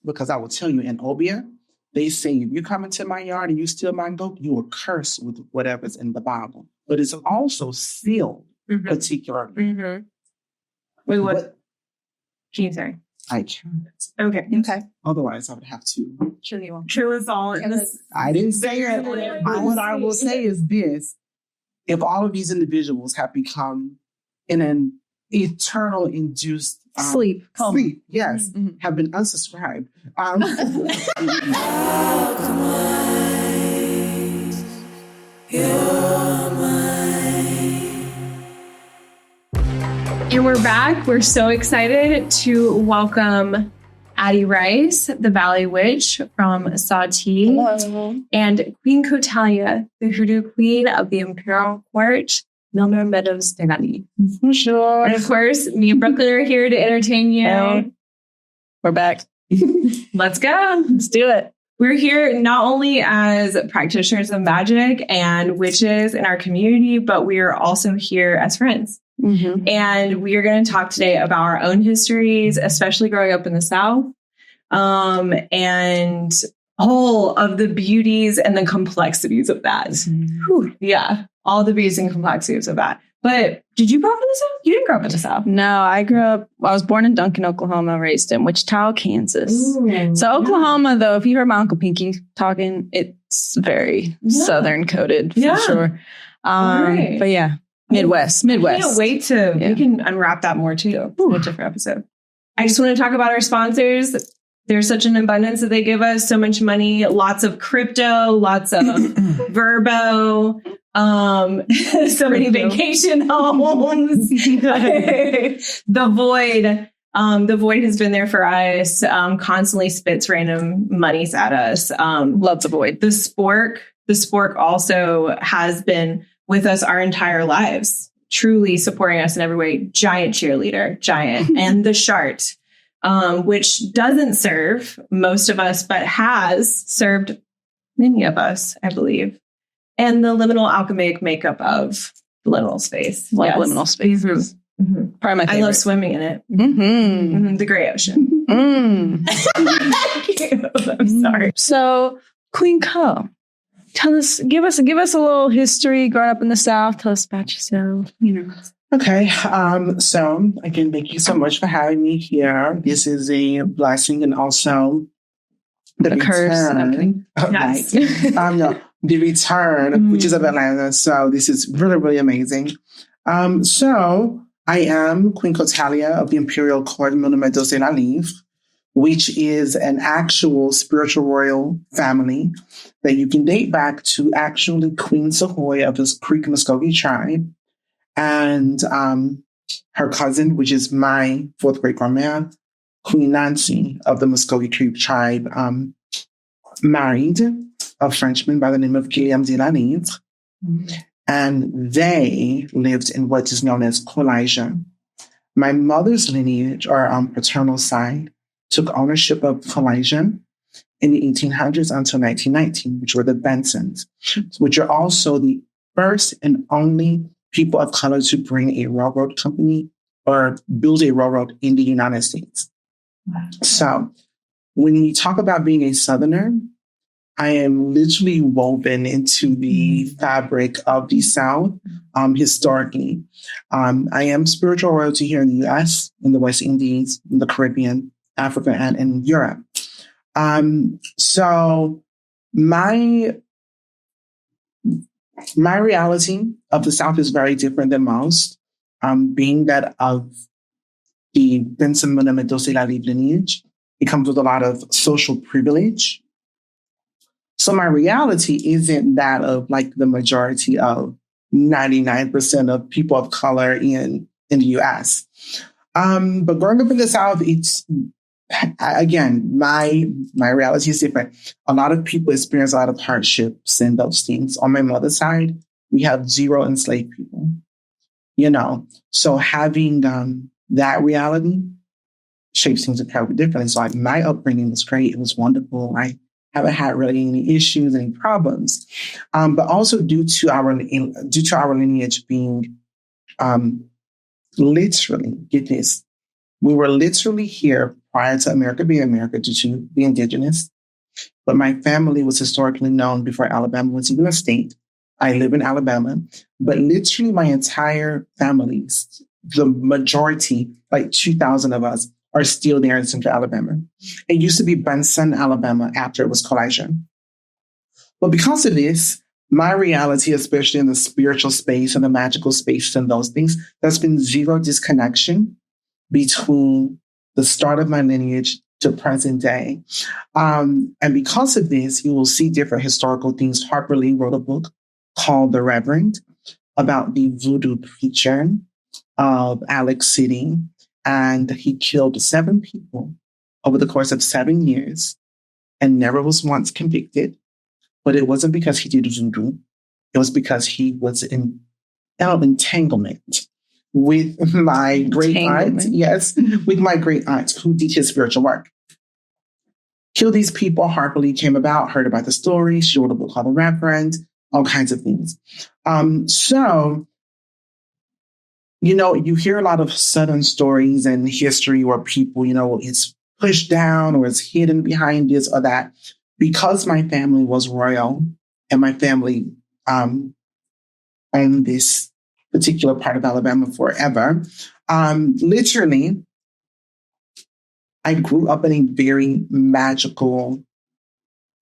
because I will tell you, in Obia, they say if you come into my yard and you steal my goat, you will curse with whatever's in the Bible. But it's also sealed particularly. Mm-hmm. Wait, what? Can you say? I can't. Okay. Otherwise, I would have to kill you all. Kill us all. I didn't say it. But what I will say is this. If all of these individuals have become in an eternal induced sleep, yes, have been unsubscribed. And we're back. We're so excited to welcome Addie Rice, the Valley Witch from Sawtee. Hello. And Queen Cotalia, the Hoodoo Queen of the Imperial Court, Milner Meadows Denali. Sure. And of course, me and Brooklyn are here to entertain you. We're back. Let's go. Let's do it. We're here not only as practitioners of magic and witches in our community, but we are also here as friends. Mm-hmm. And we are going to talk today about our own histories, especially growing up in the South, and all of the beauties and the complexities of that. Mm-hmm. Yeah, all the beauties and complexities of that. But did you grow up in the South? You didn't grow up in the South. No, I was born in Duncan, Oklahoma, raised in Wichita, Kansas. Ooh, so Oklahoma, though, if you heard my Uncle Pinky talking, it's very Southern coded for sure. Right. But yeah. Midwest. I can't wait to, we can unwrap that more too in a different episode. I just want to talk about our sponsors. There's such an abundance that they give us, so much money, lots of crypto, lots of Verbo, so many vacation homes. The Void has been there for us, constantly spits random monies at us. Loves the Void. The Spork also has been with us our entire lives, truly supporting us in every way. Giant cheerleader, and the Shart, which doesn't serve most of us, but has served many of us, I believe. And the liminal alchemic makeup of the liminal space. Liminal space. Mm-hmm. Probably my favorite. I love swimming in it. Mm-hmm. The Great Ocean. I'm sorry. So, Queen Co, give us a little history growing up in the South. Tell us about yourself. Okay. So again, thank you so much for having me here. This is a blessing and also the return. Yes. The return, which is of Atlanta. So this is really, really amazing. So I am Queen Cotalia of the Imperial Court Milner Meadows de la Live, which is an actual spiritual royal family that you can date back to actually Queen Sahoy of the Creek Muskogee tribe. And her cousin, which is my fourth great grandma, Queen Nancy of the Muskogee Creek tribe, married a Frenchman by the name of Guillaume de la Live. And they lived in what is known as Collagen. My mother's lineage, or paternal side, took ownership of Collagen in the 1800s until 1919, which were the Bensons, which are also the first and only people of color to bring a railroad company or build a railroad in the United States. So when you talk about being a Southerner, I am literally woven into the fabric of the South historically. I am spiritual royalty here in the U.S., in the West Indies, in the Caribbean, Africa, and in Europe. So my reality of the South is very different than most, being that of the Benson Milner Meadows de la Live lineage. It comes with a lot of social privilege. So my reality isn't that of like the majority of 99% of people of color in the U.S. But growing up in the South, it's, again, my reality is different. A lot of people experience a lot of hardships and those things. On my mother's side, we have 0 enslaved people, So having that reality shapes things incredibly differently. So like my upbringing was great. It was wonderful. I haven't had really any issues, any problems. But also due to our lineage being literally, get this, we were literally here prior to America being America to be indigenous. But my family was historically known before Alabama was even a state. I live in Alabama, but literally my entire family, the majority, like 2,000 of us, are still there in Central Alabama. It used to be Benson, Alabama, after it was Coalition. But because of this, my reality, especially in the spiritual space and the magical space and those things, there's been zero disconnection between the start of my lineage to present day. And because of this, you will see different historical things. Harper Lee wrote a book called The Reverend about the voodoo preacher of Alex City. And he killed 7 people over the course of 7 years and never was once convicted. But it wasn't because he did voodoo. It was because he was in entanglement with my great aunt. Yes, with my great aunt who did his spiritual work. Killed these people. Harper Lee came about, heard about the story. She wrote a book called The Reverend, all kinds of things. So, you know, you hear a lot of Southern stories and history where people, you know, it's pushed down or it's hidden behind this or that. Because my family was royal and my family owned this particular part of Alabama forever, literally, I grew up in a very magical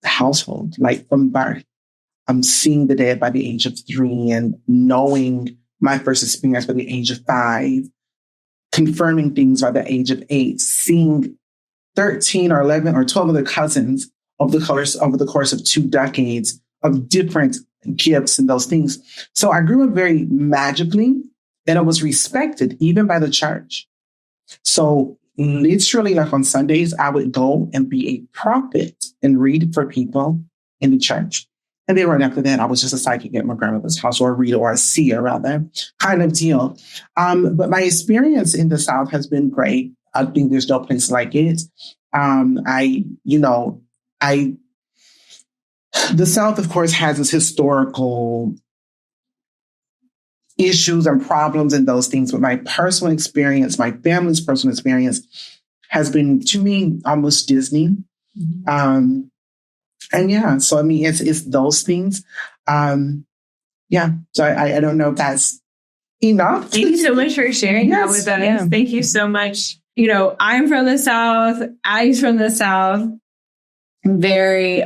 household, like from birth. I'm seeing the dead by the age of 3 and knowing my first experience by the age of 5, confirming things by the age of 8, seeing 13 or 11 or 12 other cousins over the course of 2 decades of different gifts and those things. So I grew up very magically and I was respected even by the church. So literally, like on Sundays, I would go and be a prophet and read for people in the church. And then right after that, I was just a psychic at my grandmother's house, or a reader, or a seer rather, kind of deal. But my experience in the South has been great. I think there's no place like it. The South, of course, has its historical issues and problems and those things. But my personal experience, my family's personal experience has been, to me, almost Disney. Mm-hmm. And yeah, so I mean, it's those things. Yeah, so I don't know if that's enough. Thank you so much for sharing that with us. Yeah. Thank you so much. You know, I'm from the South. Addie's from the South. Very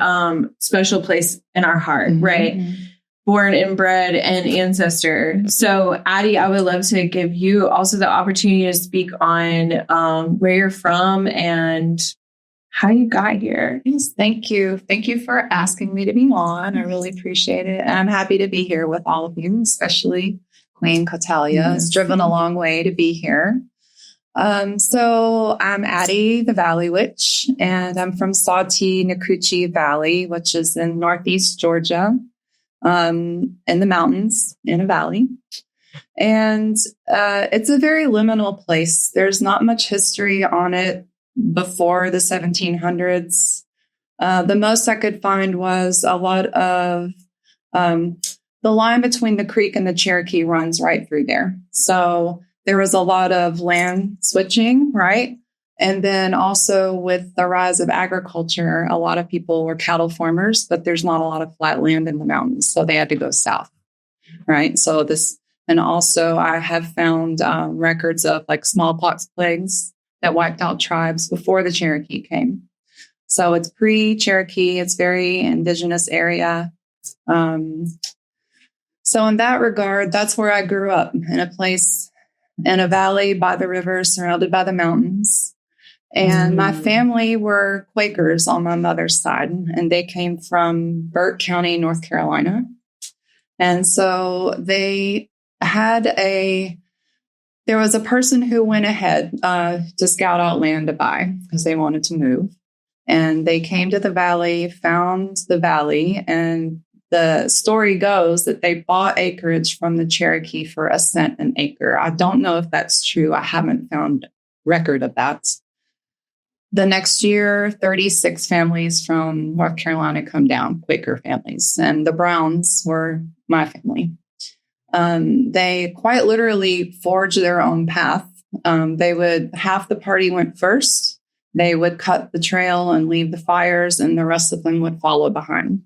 special place in our heart, mm-hmm. right? Born and bred and ancestor. So, Addie, I would love to give you also the opportunity to speak on where you're from and how you got here. Yes, thank you. Thank you for asking me to be on. I really appreciate it. And I'm happy to be here with all of you, especially Queen Cotalia. It's driven a long way to be here. So I'm Addie, the Valley Witch, and I'm from Sawtee, Nacoochee Valley, which is in Northeast Georgia, in the mountains, in a valley. And it's a very liminal place. There's not much history on it before the 1700s. The most I could find was a lot of the line between the creek and the Cherokee runs right through there. So there was a lot of land switching, right? And then also with the rise of agriculture, a lot of people were cattle farmers, but there's not a lot of flat land in the mountains. So they had to go south, right? So and also I have found records of like smallpox plagues that wiped out tribes before the Cherokee came. So it's pre-Cherokee. It's very indigenous area. So in that regard, that's where I grew up, in a place in a valley by the river, surrounded by the mountains. And my family were Quakers on my mother's side, and they came from Burke County, North Carolina. And so they had there was a person who went ahead to scout out land to buy because they wanted to move. And they came to the valley, found the valley, and the story goes that they bought acreage from the Cherokee for $1 cent an acre. I don't know if that's true. I haven't found record of that. The next year, 36 families from North Carolina come down, Quaker families, and the Browns were my family. They quite literally forged their own path. Half the party went first, they would cut the trail and leave the fires, and the rest of them would follow behind.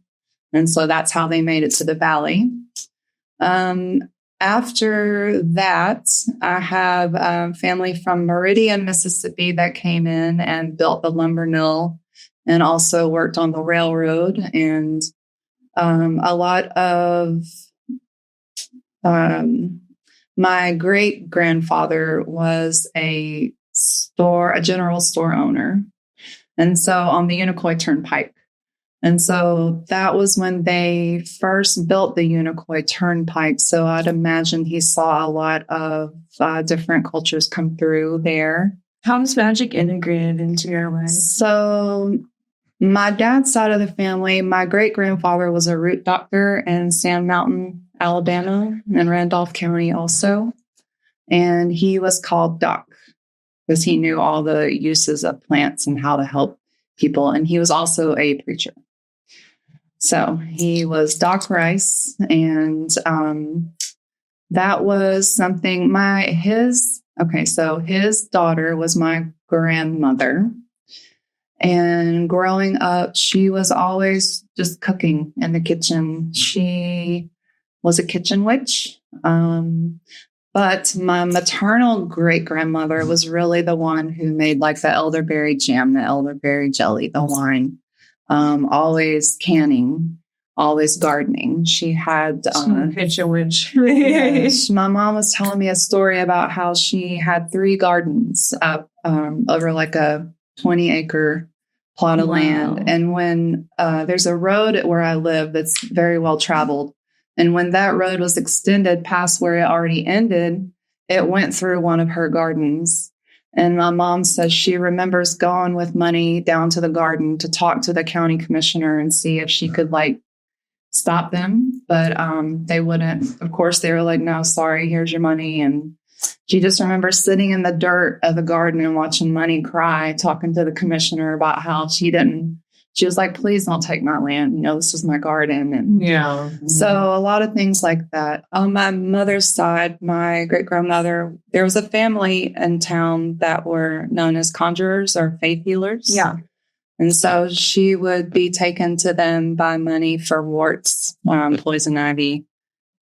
And so that's how they made it to the valley. After that, I have family from Meridian, Mississippi that came in and built the lumber mill and also worked on the railroad. And a lot of my great grandfather was a general store owner. And so on the Unicoi Turnpike. And so that was when they first built the Unicoi Turnpike. So I'd imagine he saw a lot of different cultures come through there. How is magic integrated into your life? So my dad's side of the family, my great-grandfather was a root doctor in Sand Mountain, Alabama, and Randolph County also. And he was called Doc because he knew all the uses of plants and how to help people. And he was also a preacher. So he was Doc Rice, and that was something his daughter was my grandmother. And growing up, she was always just cooking in the kitchen. She was a kitchen witch. But my maternal great-grandmother was really the one who made like the elderberry jam, the elderberry jelly, the wine. Always canning, always gardening. She had kitchen witch. My mom was telling me a story about how she had 3 gardens up over like a 20-acre plot of land. And when there's a road where I live that's very well traveled, and when that road was extended past where it already ended, it went through one of her gardens. And my mom says she remembers going with money down to the garden to talk to the county commissioner and see if she could like stop them. But they wouldn't. Of course, they were like, no, sorry, here's your money. And she just remembers sitting in the dirt of the garden and watching Money cry, talking to the commissioner about how she was like, please don't take my land. This is my garden. And so a lot of things like that. On my mother's side, my great-grandmother, there was a family in town that were known as conjurers or faith healers. Yeah. And so she would be taken to them by money for warts, poison ivy,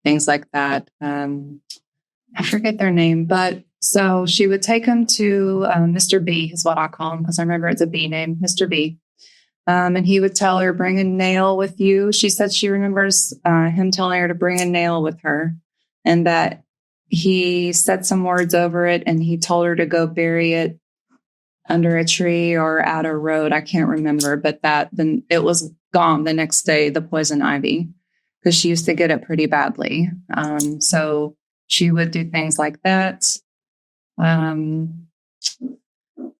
things like that. I forget their name, but so she would take him to Mr. B is what I call him because I remember it's a B name, Mr. B. And he would tell her, bring a nail with you. She said she remembers him telling her to bring a nail with her and that he said some words over it and he told her to go bury it under a tree or at a road. I can't remember, but then it was gone the next day, the poison ivy, because she used to get it pretty badly. So she would do things like that.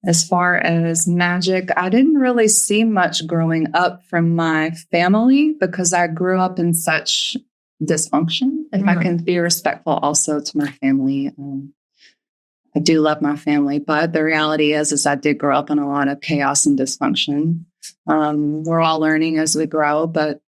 As far as magic, I didn't really see much growing up from my family because I grew up in such dysfunction. If I can be respectful also to my family. I do love my family, but the reality is I did grow up in a lot of chaos and dysfunction. We're all learning as we grow, but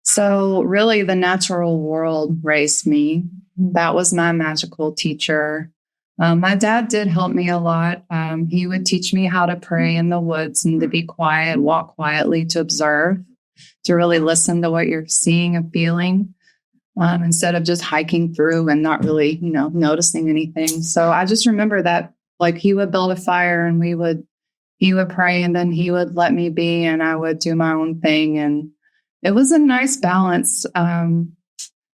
so really the natural world raised me. That was my magical teacher. My dad did help me a lot. He would teach me how to pray in the woods and to be quiet, walk quietly, to observe, to really listen to what you're seeing and feeling, instead of just hiking through and not really, noticing anything. So I just remember that, like, he would build a fire and he would pray and then he would let me be and I would do my own thing. And it was a nice balance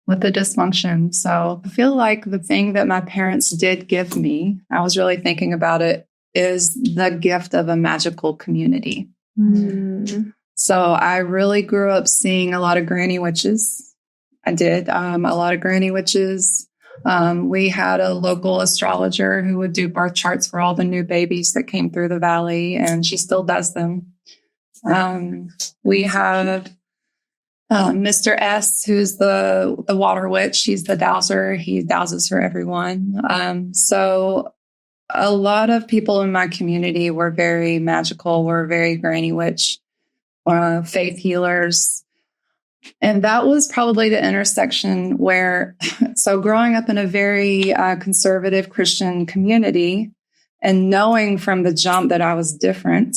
with the dysfunction. So I feel like the thing that my parents did give me, I was really thinking about it, is the gift of a magical community. Mm. So I really grew up seeing a lot of granny witches. I did a lot of granny witches. We had a local astrologer who would do birth charts for all the new babies that came through the valley, and she still does them. We have Mr. S, who's the water witch. He's the dowser. He dowses for everyone. So a lot of people in my community were very magical, were very granny witch, faith healers. And that was probably the intersection where, so growing up in a very conservative Christian community And knowing from the jump that I was different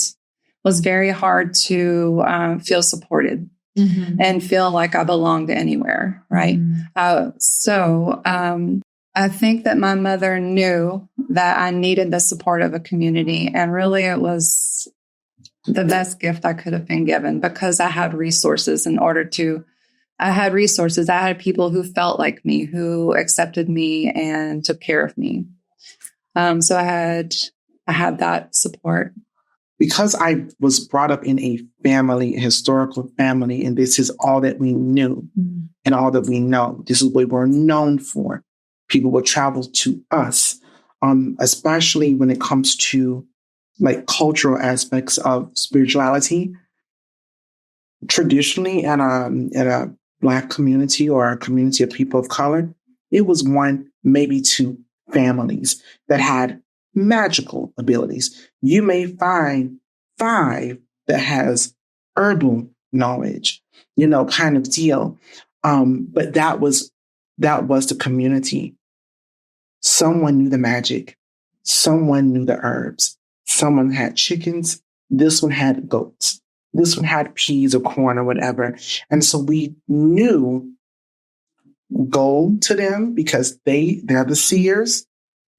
was very hard to feel supported and feel like I belonged anywhere, right? So I think that my mother knew that I needed the support of a community. And really, it was the best gift I could have been given because I had resources I had people who felt like me, who accepted me and took care of me. So I had that support. Because I was brought up in a historical family, and this is all that we knew and all that we know. This is what we're known for. People will travel to us, especially when it comes to like cultural aspects of spirituality. Traditionally, in a Black community or a community of people of color, it was one, maybe two families that had magical abilities. You may find 5 that has herbal knowledge, kind of deal. But that was the community. Someone knew the magic. Someone knew the herbs. Someone had chickens. This one had goats. This one had peas or corn or whatever. And so we knew go to them because they're the seers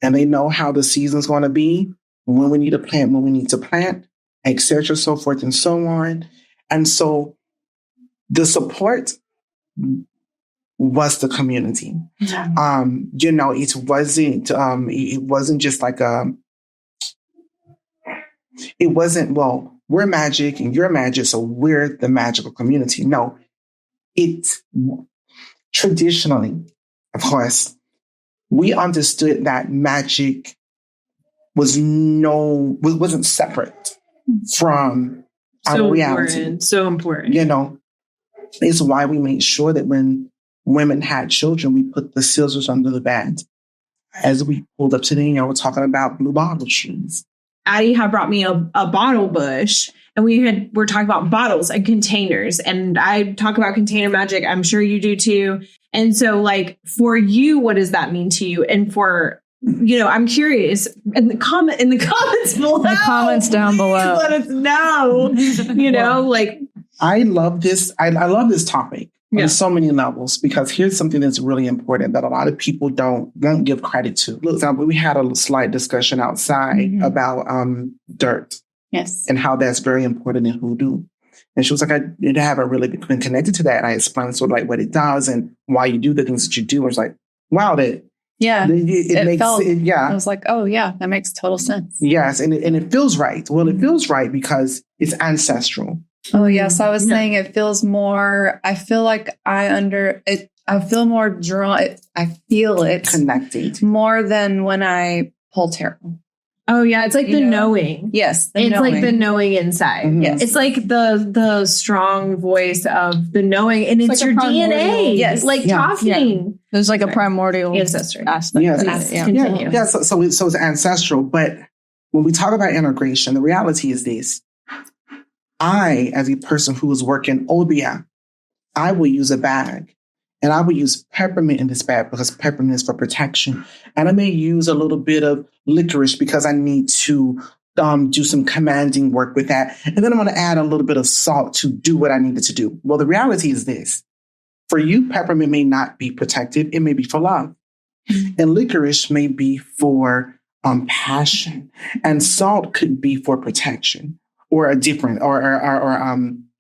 and they know how the season's going to be, when we need to plant, when we need to plant, etc., so forth and so on. And so the support was the community. It wasn't just like it wasn't, well, we're magic and you're magic, so we're the magical community. No, it's traditionally, of course, we understood that magic wasn't separate from our reality. So important. It's why we made sure that when women had children, we put the scissors under the bed. As we pulled up today, we're talking about blue bottle trees. Addie had brought me a bottle bush, and we're talking about bottles and containers. And I talk about container magic. I'm sure you do too. And so, like, for you, what does that mean to you? And for I'm curious in the comments below. The comments down below. Let us know. I love this. I love this topic on so many levels, because here's something that's really important that a lot of people won't give credit to. Look, we had a slight discussion outside about dirt. Yes. And how that's very important in hoodoo. And she was like, I haven't really been connected to that. And I explained sort of like what it does and why you do the things that you do. I was like, wow, it makes it. I was like, oh yeah, that makes total sense. Yes. And it feels right. Well, it feels right because it's ancestral. Oh yes. I was saying it feels more, I feel like I feel more drawn. I feel it connected more than when I pull tarot. Oh yeah, it's like the knowing. Yes, it's knowing. Like the knowing inside. Mm-hmm. Yes, it's like the strong voice of the knowing, and it's like your DNA. Yes, like talking. Yeah. There's like a primordial ancestry aspect. Yes. Yeah. So it's ancestral. But when we talk about integration, the reality is this: I, as a person who is working Obia, I will use a bag. And I would use peppermint in this bag because peppermint is for protection. And I may use a little bit of licorice because I need to do some commanding work with that. And then I'm going to add a little bit of salt to do what I needed to do. Well, the reality is this. For you, peppermint may not be protective. It may be for love. And licorice may be for passion. And salt could be for protection or a different or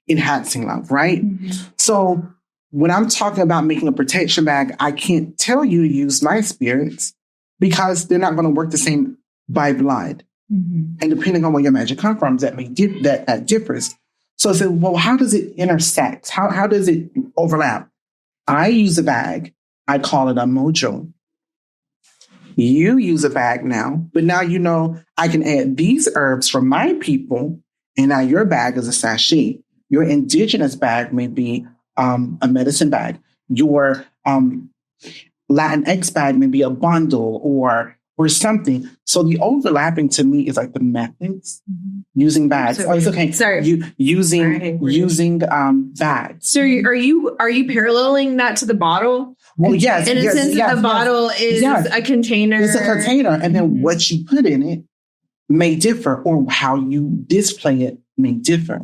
enhancing love, right? So when I'm talking about making a protection bag, I can't tell you to use my spirits because they're not going to work the same by blood. And depending on where your magic comes from, that differs. So I said, well, how does it intersect? How does it overlap? I use a bag. I call it a mojo. You use a bag now, but now I can add these herbs from my people, and now your bag is a sachet. Your indigenous bag may be a medicine bag. Your Latinx bag may be a bundle or something. So the overlapping to me is like the methods using bags. It's okay. Sorry. Using bags. So are you paralleling that to the bottle? Well, yes. In a sense that the bottle is a container. It's a container. And then what you put in it may differ, or how you display it may differ.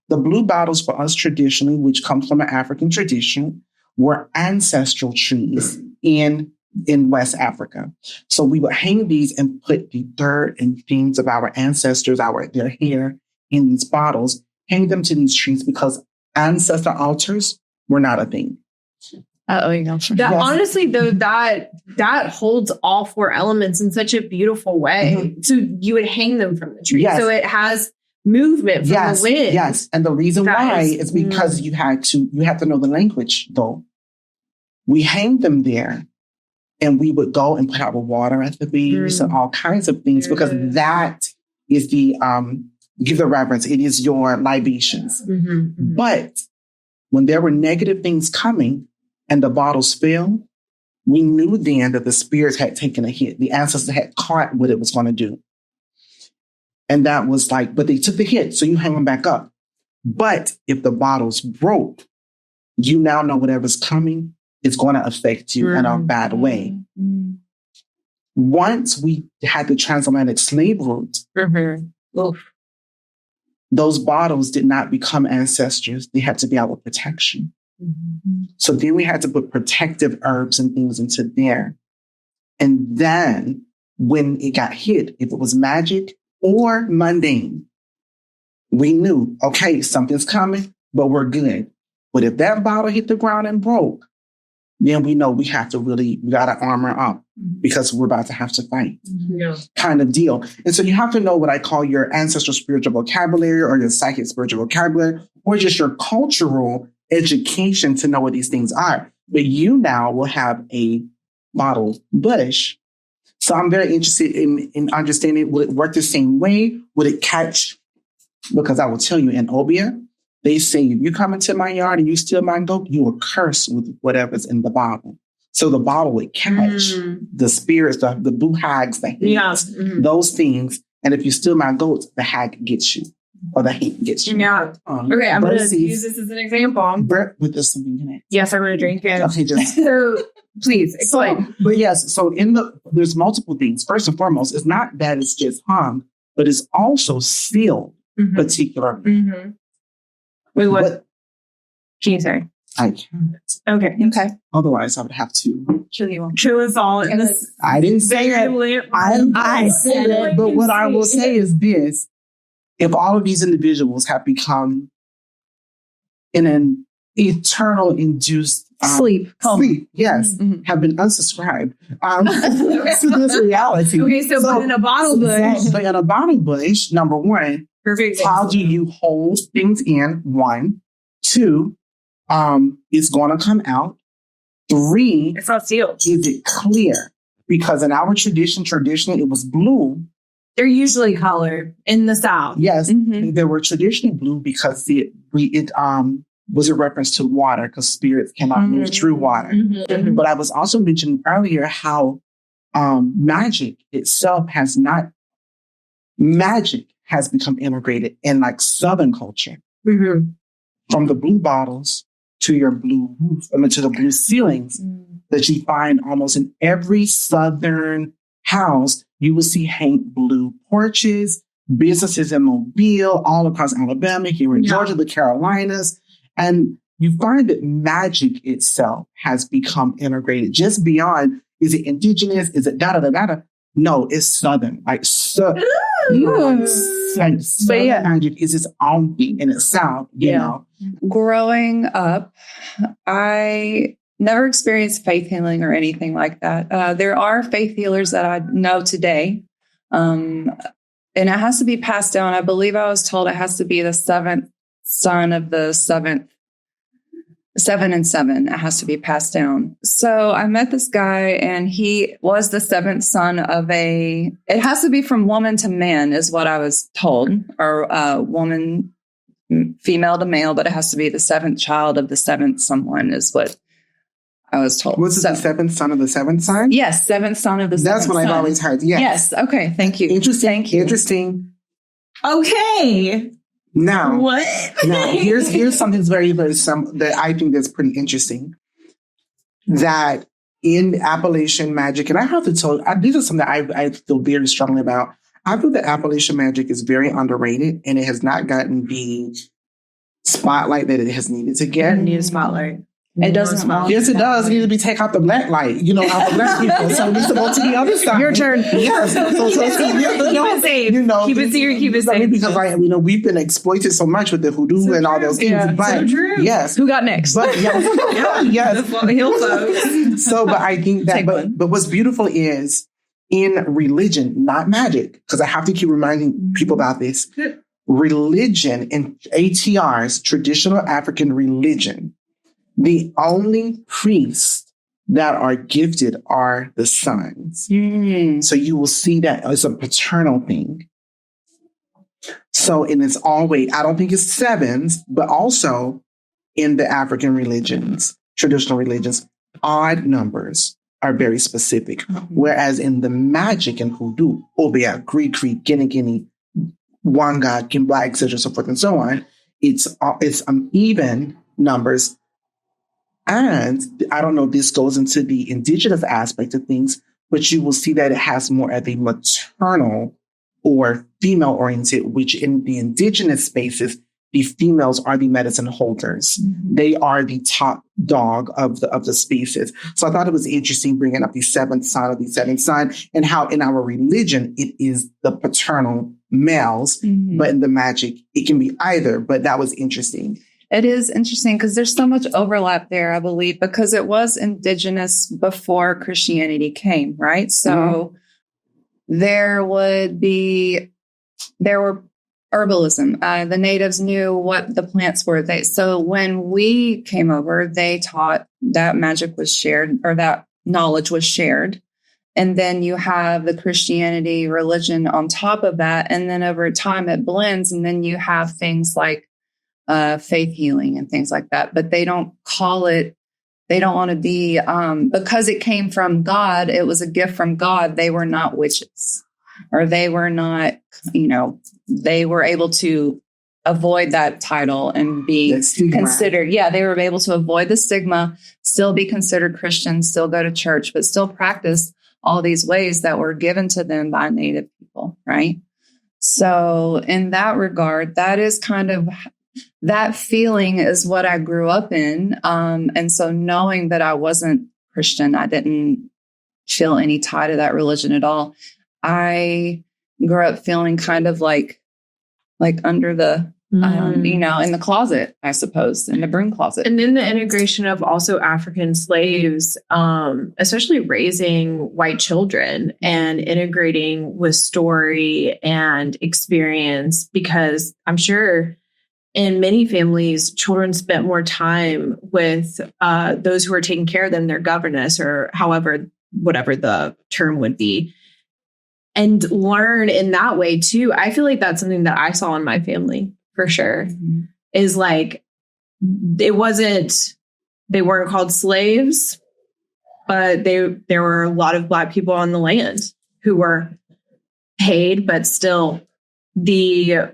The blue bottles for us traditionally, which comes from an African tradition, were ancestral trees in West Africa. So we would hang these and put the dirt and things of our ancestors, their hair, in these bottles, hang them to these trees because ancestor altars were not a thing. You know. Honestly, though, that holds all four elements in such a beautiful way. So you would hang them from the tree. So it has movement from the wind. Yes. And the reason why is because you have to know the language, though. We hang them there, and we would go and put our water at the base and all kinds of things, because that is the give the reverence. It is your libations. But when there were negative things coming and the bottles filled, we knew then that the spirits had taken a hit. The ancestors had caught what it was going to do. And that was but they took the hit, so you hang them back up. But if the bottles broke, you now know whatever's coming is going to affect you in a bad way. Once we had the transatlantic slave route, those bottles did not become ancestors. They had to be our protection. So then we had to put protective herbs and things into there. And then when it got hit, if it was magic or mundane, we knew, okay, something's coming, but we're good. But if that bottle hit the ground and broke, then we know we got to armor up because we're about to have to fight kind of deal. And so you have to know what I call your ancestral spiritual vocabulary, or your psychic spiritual vocabulary, or just your cultural education to know what these things are. But you now will have a bottle bush. So I'm very interested in understanding, will it work the same way? Would it catch? Because I will tell you, in Obia, they say, if you come into my yard and you steal my goat, you will curse with whatever's in the bottle. So the bottle would catch the spirits, the blue hags, the hates, those things. And if you steal my goats, the hag gets you, or the hate gets you. Okay, I'm going to use this as an example. With this something in it. Yes, I'm going to drink it. Okay, so please explain. But yes, so there's multiple things. First and foremost, it's not that it's just hung, but it's also sealed particularly. Wait, what? Can you say? I can't. Okay. Otherwise, I would have to chill us all in this. I didn't say it. I said it. But what I will say is this: if all of these individuals have become in an eternal induced sleep, yes, have been unsubscribed to this reality. Okay, so in a bottle bush. So in a bottle bush, number one. Perfect. How do you hold things in? 1, 2, it's going to come out. 3, it's not sealed. Is it clear? Because in our traditionally, it was blue. They're usually colored in the South. Yes, they were traditionally blue because it was a reference to water, because spirits cannot move through water. But I was also mentioning earlier how magic itself has become integrated in Southern culture. From the blue bottles to your blue roof, to the blue ceilings that you find almost in every Southern house. You will see hang blue porches, businesses in Mobile, all across Alabama, here in Georgia, the Carolinas. And you find that magic itself has become integrated just beyond, is it indigenous? Is it da-da-da-da-da? No, it's Southern. Southern magic is its own thing in itself, you know. Growing up, I never experienced faith healing or anything like that. There are faith healers that I know today. And it has to be passed down. I believe I was told it has to be the seventh son of the seventh. 7 and 7, it has to be passed down. So I met this guy, and he was the seventh son of it has to be from woman to man is what I was told, or woman, female to male, but it has to be the seventh child of the seventh someone is what I was told. Was it the seventh son of the seventh sign? Yes, seventh son of the seventh son. That's what I've always heard. Yes. Okay. Thank you. Interesting. Okay. Now, what? Now, here's something very, very that I think that's pretty interesting. That in Appalachian magic, and I have to tell you, this is something I feel very strongly about. I feel that Appalachian magic is very underrated, and it has not gotten the spotlight that it has needed to get. Need a spotlight. It doesn't. Yes, it does. It needs to be take out the black light, out the black people. So it needs to go to the other side. Your turn. Yes. Keep it safe. Because we've been exploited so much with the hoodoo and all those things. Yeah, but so true. yes. Who got next? But yes. He'll close. So, but I think that, but what's beautiful is in religion, not magic, because I have to keep reminding people about this. Religion in ATR's traditional African religion, the only priests that are gifted are the sons. So you will see that it's a paternal thing. So, and it's always, I don't think it's sevens, but also in the African religions, traditional religions, odd numbers are very specific. Whereas in the magic and hoodoo, Obia, Greek, Guinea, Wanga, Kimbla, etc., so forth and so on, it's even numbers. And I don't know if this goes into the indigenous aspect of things, but you will see that it has more of a maternal or female-oriented, which in the indigenous spaces, the females are the medicine holders. They are the top dog of the species. So I thought it was interesting bringing up the seventh sign and how in our religion, it is the paternal males, but in the magic, it can be either. But that was interesting. It is interesting because there's so much overlap there, I believe, because it was indigenous before Christianity came, right? So there were herbalism. The natives knew what the plants were. So when we came over, they taught that magic was shared, or that knowledge was shared. And then you have the Christianity religion on top of that. And then over time it blends. And then you have things like faith healing and things like that. But they don't call it, they don't want to be, because it came from God, it was a gift from God. They were not witches, or they were not, they were able to avoid that title and be considered. Yeah, they were able to avoid the stigma, still be considered Christian, still go to church, but still practice all these ways that were given to them by Native people, right? So in that regard, that is kind of, that feeling is what I grew up in. And so knowing that I wasn't Christian, I didn't feel any tie to that religion at all. I grew up feeling kind of like under the, in the closet, I suppose, in the broom closet. And then the integration of also African slaves, especially raising white children and integrating with story and experience, because I'm sure in many families, children spent more time with those who are taking care of them, their governess, or whatever the term would be, and learn in that way too. I feel like that's something that I saw in my family for sure. Is like, they weren't called slaves, but there were a lot of Black people on the land who were paid, but still the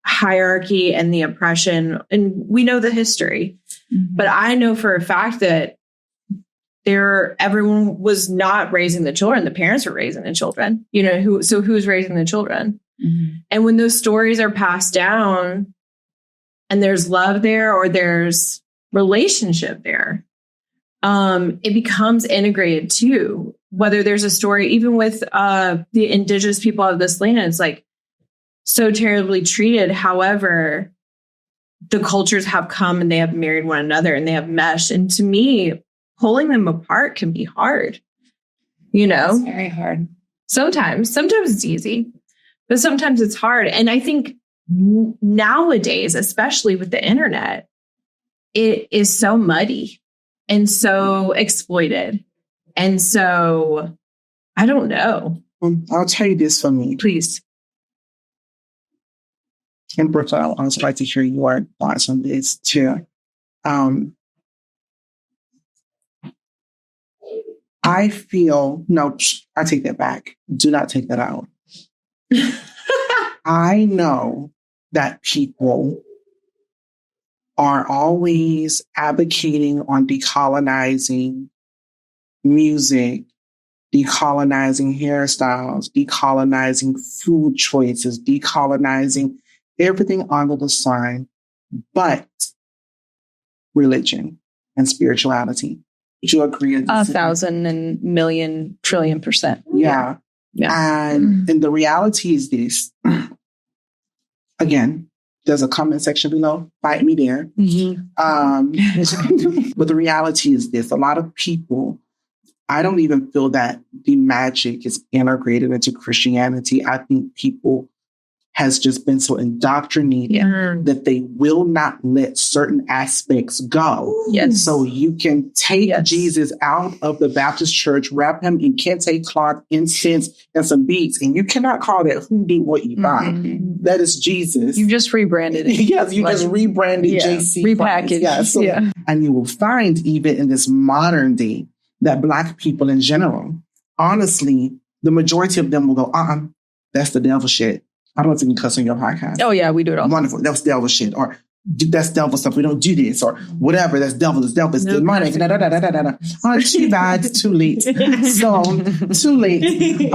hierarchy and the oppression. And we know the history, but I know for a fact that everyone was not raising the children. The parents were raising the children, who's raising the children? And when those stories are passed down and there's love there, or there's relationship there, it becomes integrated too. Whether there's a story, even with the indigenous people of this land, it's like so terribly treated. However, the cultures have come and they have married one another and they have meshed. And to me, pulling them apart can be hard. It's very hard. Sometimes it's easy, but sometimes it's hard. And I think nowadays, especially with the internet, it is so muddy and so exploited. And so I don't know. I'll tell you this for me. Please. And Brooklyn, I'll also like to hear your thoughts on this too. I take that back. Do not take that out. I know that people are always advocating on decolonizing music, decolonizing hairstyles, decolonizing food choices, decolonizing everything under the sun, but religion and spirituality. Would you agree? 1,000 and million trillion %. Yeah. And the reality is this. Again, there's a comment section below. Fight me there. But the reality is this. A lot of people, I don't even feel that the magic is integrated into Christianity. I think people has just been so indoctrinated that they will not let certain aspects go. Yes. So you can take Jesus out of the Baptist church, wrap him in kente cloth, incense, and some beads, and you cannot call that hoodoo what you find. That is Jesus. You just rebranded it. Yes, you just rebranded JC. Repackaged. Yes. And you will find even in this modern day that Black people in general, honestly, the majority of them will go, that's the devil shit. I don't know if you can cuss on your podcast. Oh, yeah, we do it all. Wonderful. That's devil shit. Or that's devil stuff. We don't do this. Or whatever. That's devil. That's devil. It's demonic. Oh, too bad. Too late. So, too late.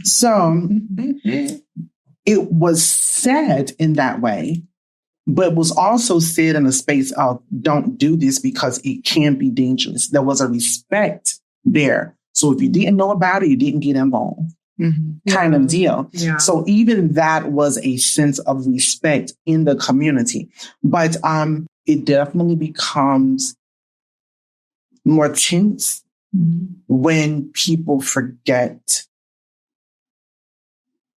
So, it was said in that way, but was also said in a space of don't do this because it can be dangerous. There was a respect there. So if you didn't know about it, you didn't get involved. Kind of deal. Yeah. So even that was a sense of respect in the community. But it definitely becomes more tense when people forget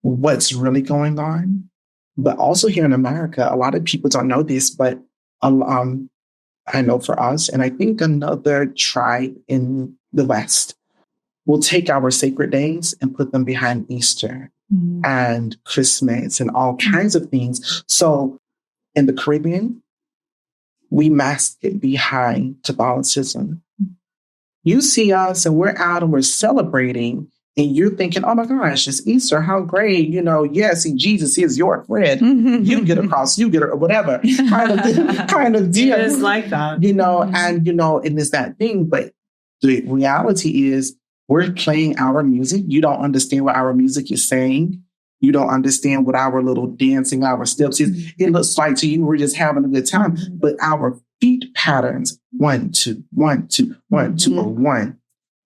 what's really going on. But also here in America, a lot of people don't know this, but I know for us, and I think another tribe in the West, we'll take our sacred days and put them behind Easter and Christmas and all kinds of things. So in the Caribbean, we mask it behind Catholicism. You see us and we're out and we're celebrating and you're thinking, oh my gosh, it's Easter. How great. Yes, Jesus is your friend. You get across, you get or whatever kind of deal. It is like that. And it's that thing. But the reality is, we're playing our music. You don't understand what our music is saying. You don't understand what our little dancing, our steps is. It looks like to you we're just having a good time. But our feet patterns, 1, 2, 1, 2, 1, 2, or 1,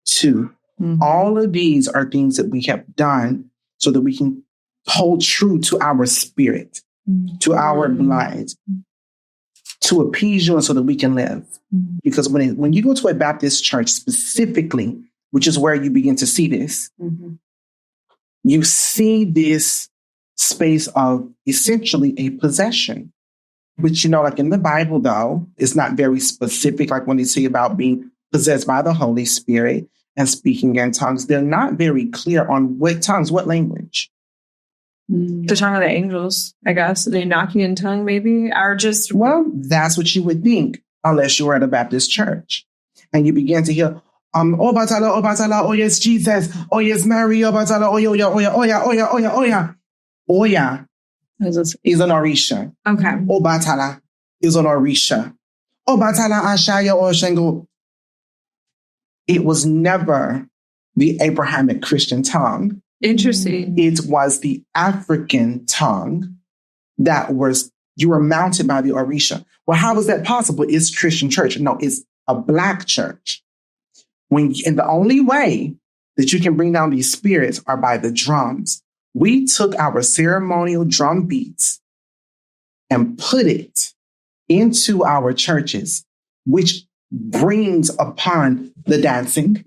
2. All of these are things that we have done so that we can hold true to our spirit, to our blood, to appease you and so that we can live. Because when you go to a Baptist church specifically, which is where you begin to see this. You see this space of essentially a possession, which, like in the Bible, though, is not very specific. Like when they say about being possessed by the Holy Spirit and speaking in tongues, they're not very clear on what tongues, what language. The tongue of the angels, I guess. They knock you in tongue, maybe, or just... Well, that's what you would think, unless you were at a Baptist church. And you begin to hear... oh Batala, oh yes, Jesus, oh yes, Mary, oh Batala, oh yeah. Oya is an Orisha. Okay. Oh Batala is an Orisha. Oh Batala, Ashaya, or Shango. It was never the Abrahamic Christian tongue. Interesting. It was the African tongue you were mounted by the Orisha. Well, how is that possible? It's Christian church. No, it's a Black church. And the only way that you can bring down these spirits are by the drums. We took our ceremonial drum beats and put it into our churches, which brings upon the dancing.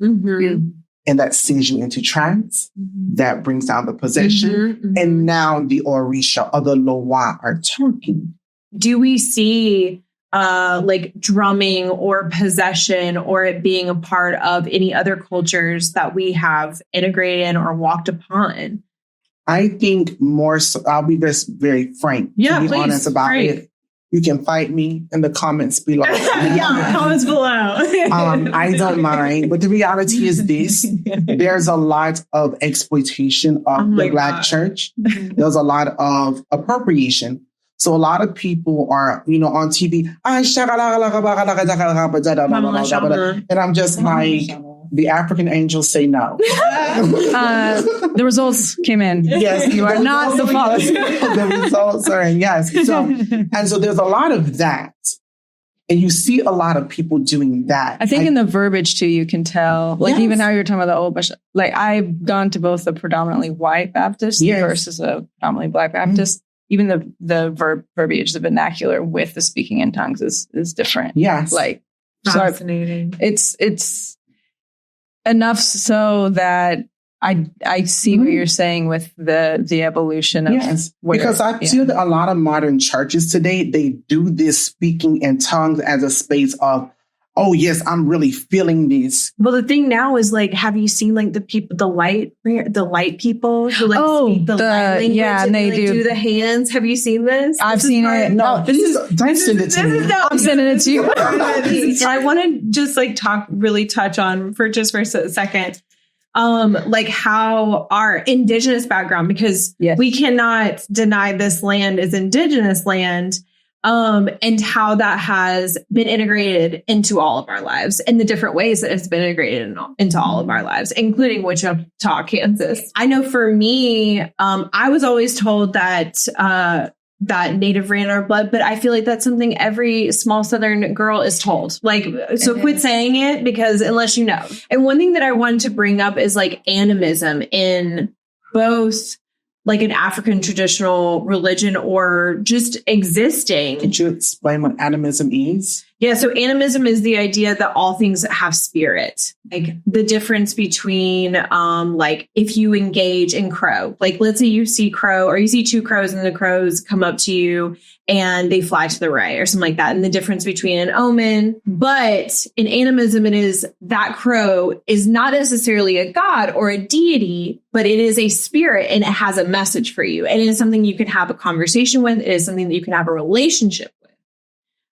And that sends you into trance. That brings down the possession. And now the Orisha or the Loa are talking. Do we see... like drumming or possession or it being a part of any other cultures that we have integrated or walked upon? I think more so, I'll be just very frank to be honest about it. You can fight me in the comments below. Comments below. I don't mind. But the reality is this. There's a lot of exploitation of the Black church. There's a lot of appropriation. So a lot of people are, on TV, and I'm just like, the African angels say no. The results came in. Yes, You are not the father. The results are in, yes. So there's a lot of that. And you see a lot of people doing that. I think in the verbiage too, you can tell, like even how you're talking about the old Bishop, like I've gone to both a predominantly white Baptist versus a predominantly Black Baptist. Even the verbiage, the vernacular with the speaking in tongues is different. Yes. Like, fascinating. So it's enough so that I see what you're saying with the evolution of because I feel that a lot of modern churches today, they do this speaking in tongues as a space of, oh yes, I'm really feeling this. Well, the thing now is like, have you seen like the light people who like speak the light language and they do the hands? Have you seen this? I've seen it. No, don't send it to me. I'm sending it to you. So I want to just like touch on for a second. Like how our indigenous background, because we cannot deny this land is indigenous land, and how that has been integrated into all of our lives and the different ways that it's been integrated into all of our lives, including Wichita, Kansas. I know for me, I was always told that, that Native ran our blood, but I feel like that's something every small Southern girl is told. Like, so quit saying it, because unless you know. And one thing that I wanted to bring up is like animism in both like an African traditional religion or just existing. Could you explain what animism is? Yeah, so animism is the idea that all things have spirit. Like the difference between like if you engage in crow, like let's say you see crow or you see two crows and the crows come up to you and they fly to the right or something like that. And the difference between an omen, but in animism, it is that crow is not necessarily a god or a deity, but it is a spirit and it has a message for you. And it is something you can have a conversation with. It is something that you can have a relationship with.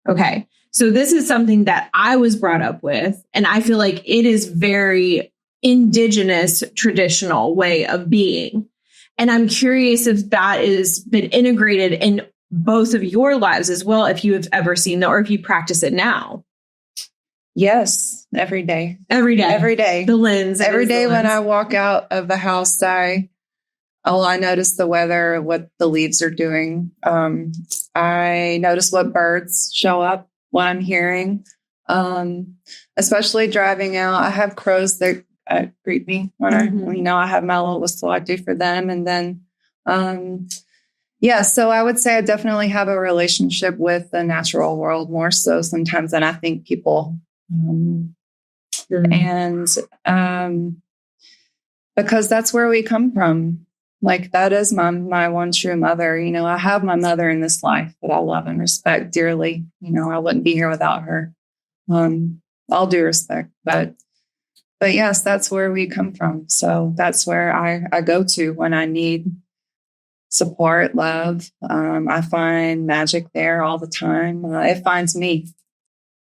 Okay. So this is something that I was brought up with, and I feel like it is very indigenous, traditional way of being. And I'm curious if that has been integrated in both of your lives as well, if you have ever seen that or if you practice it now. Yes, every day. Every day. Every day. The lens. Every day when I walk out of the house, I notice the weather, what the leaves are doing. I notice what birds show up. What I'm hearing, especially driving out. I have crows that greet me when I have my little whistle I do for them. And then, so I would say I definitely have a relationship with the natural world more so sometimes than I think people. And because that's where we come from. Like that is my one true mother. You know, I have my mother in this life that I love and respect dearly. You know, I wouldn't be here without her. All due respect, but yes, that's where we come from. So that's where I go to when I need support, love. I find magic there all the time. It finds me.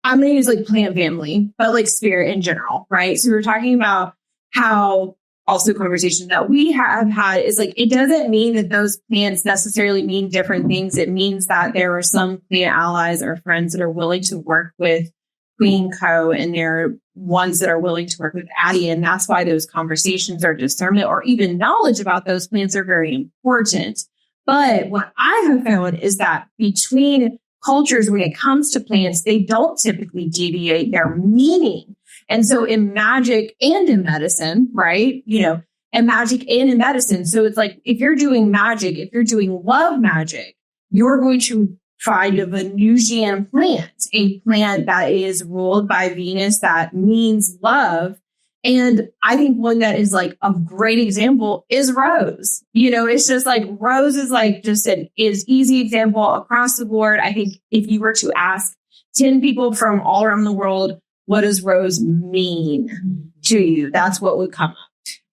I'm going to use like plant family, but like spirit in general, right? So we were talking about how also conversation that we have had is like, it doesn't mean that those plants necessarily mean different things. It means that there are some plant allies or friends that are willing to work with Queen Co. and there are ones that are willing to work with Addie. And that's why those conversations or discernment or even knowledge about those plants are very important. But what I have found is that between cultures, when it comes to plants, they don't typically deviate their meaning. And so in magic and in medicine, right? You know, and magic and in medicine. So it's like, if you're doing magic, if you're doing love magic, you're going to find a Venusian plant, a plant that is ruled by Venus that means love. And I think one that is like a great example is rose. You know, it's just like rose is like just an easy example across the board. I think if you were to ask 10 people from all around the world, what does rose mean to you? That's what would come up.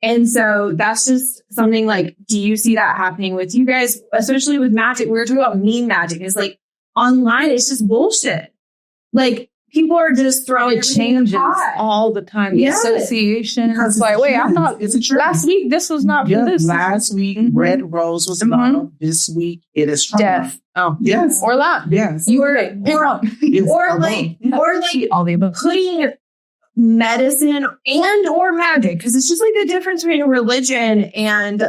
And so that's just something like, do you see that happening with you guys, especially with magic? We were talking about meme magic. It's like online, it's just bullshit. Like people are just throwing changes all the time. The association. It's like, wait, I thought last week this was not for this. Last week, red rose was love. This week, it is trauma. Death. Oh, yes. Or love. Yes. You were or like all the above. putting medicine and or magic, because it's just like the difference between religion and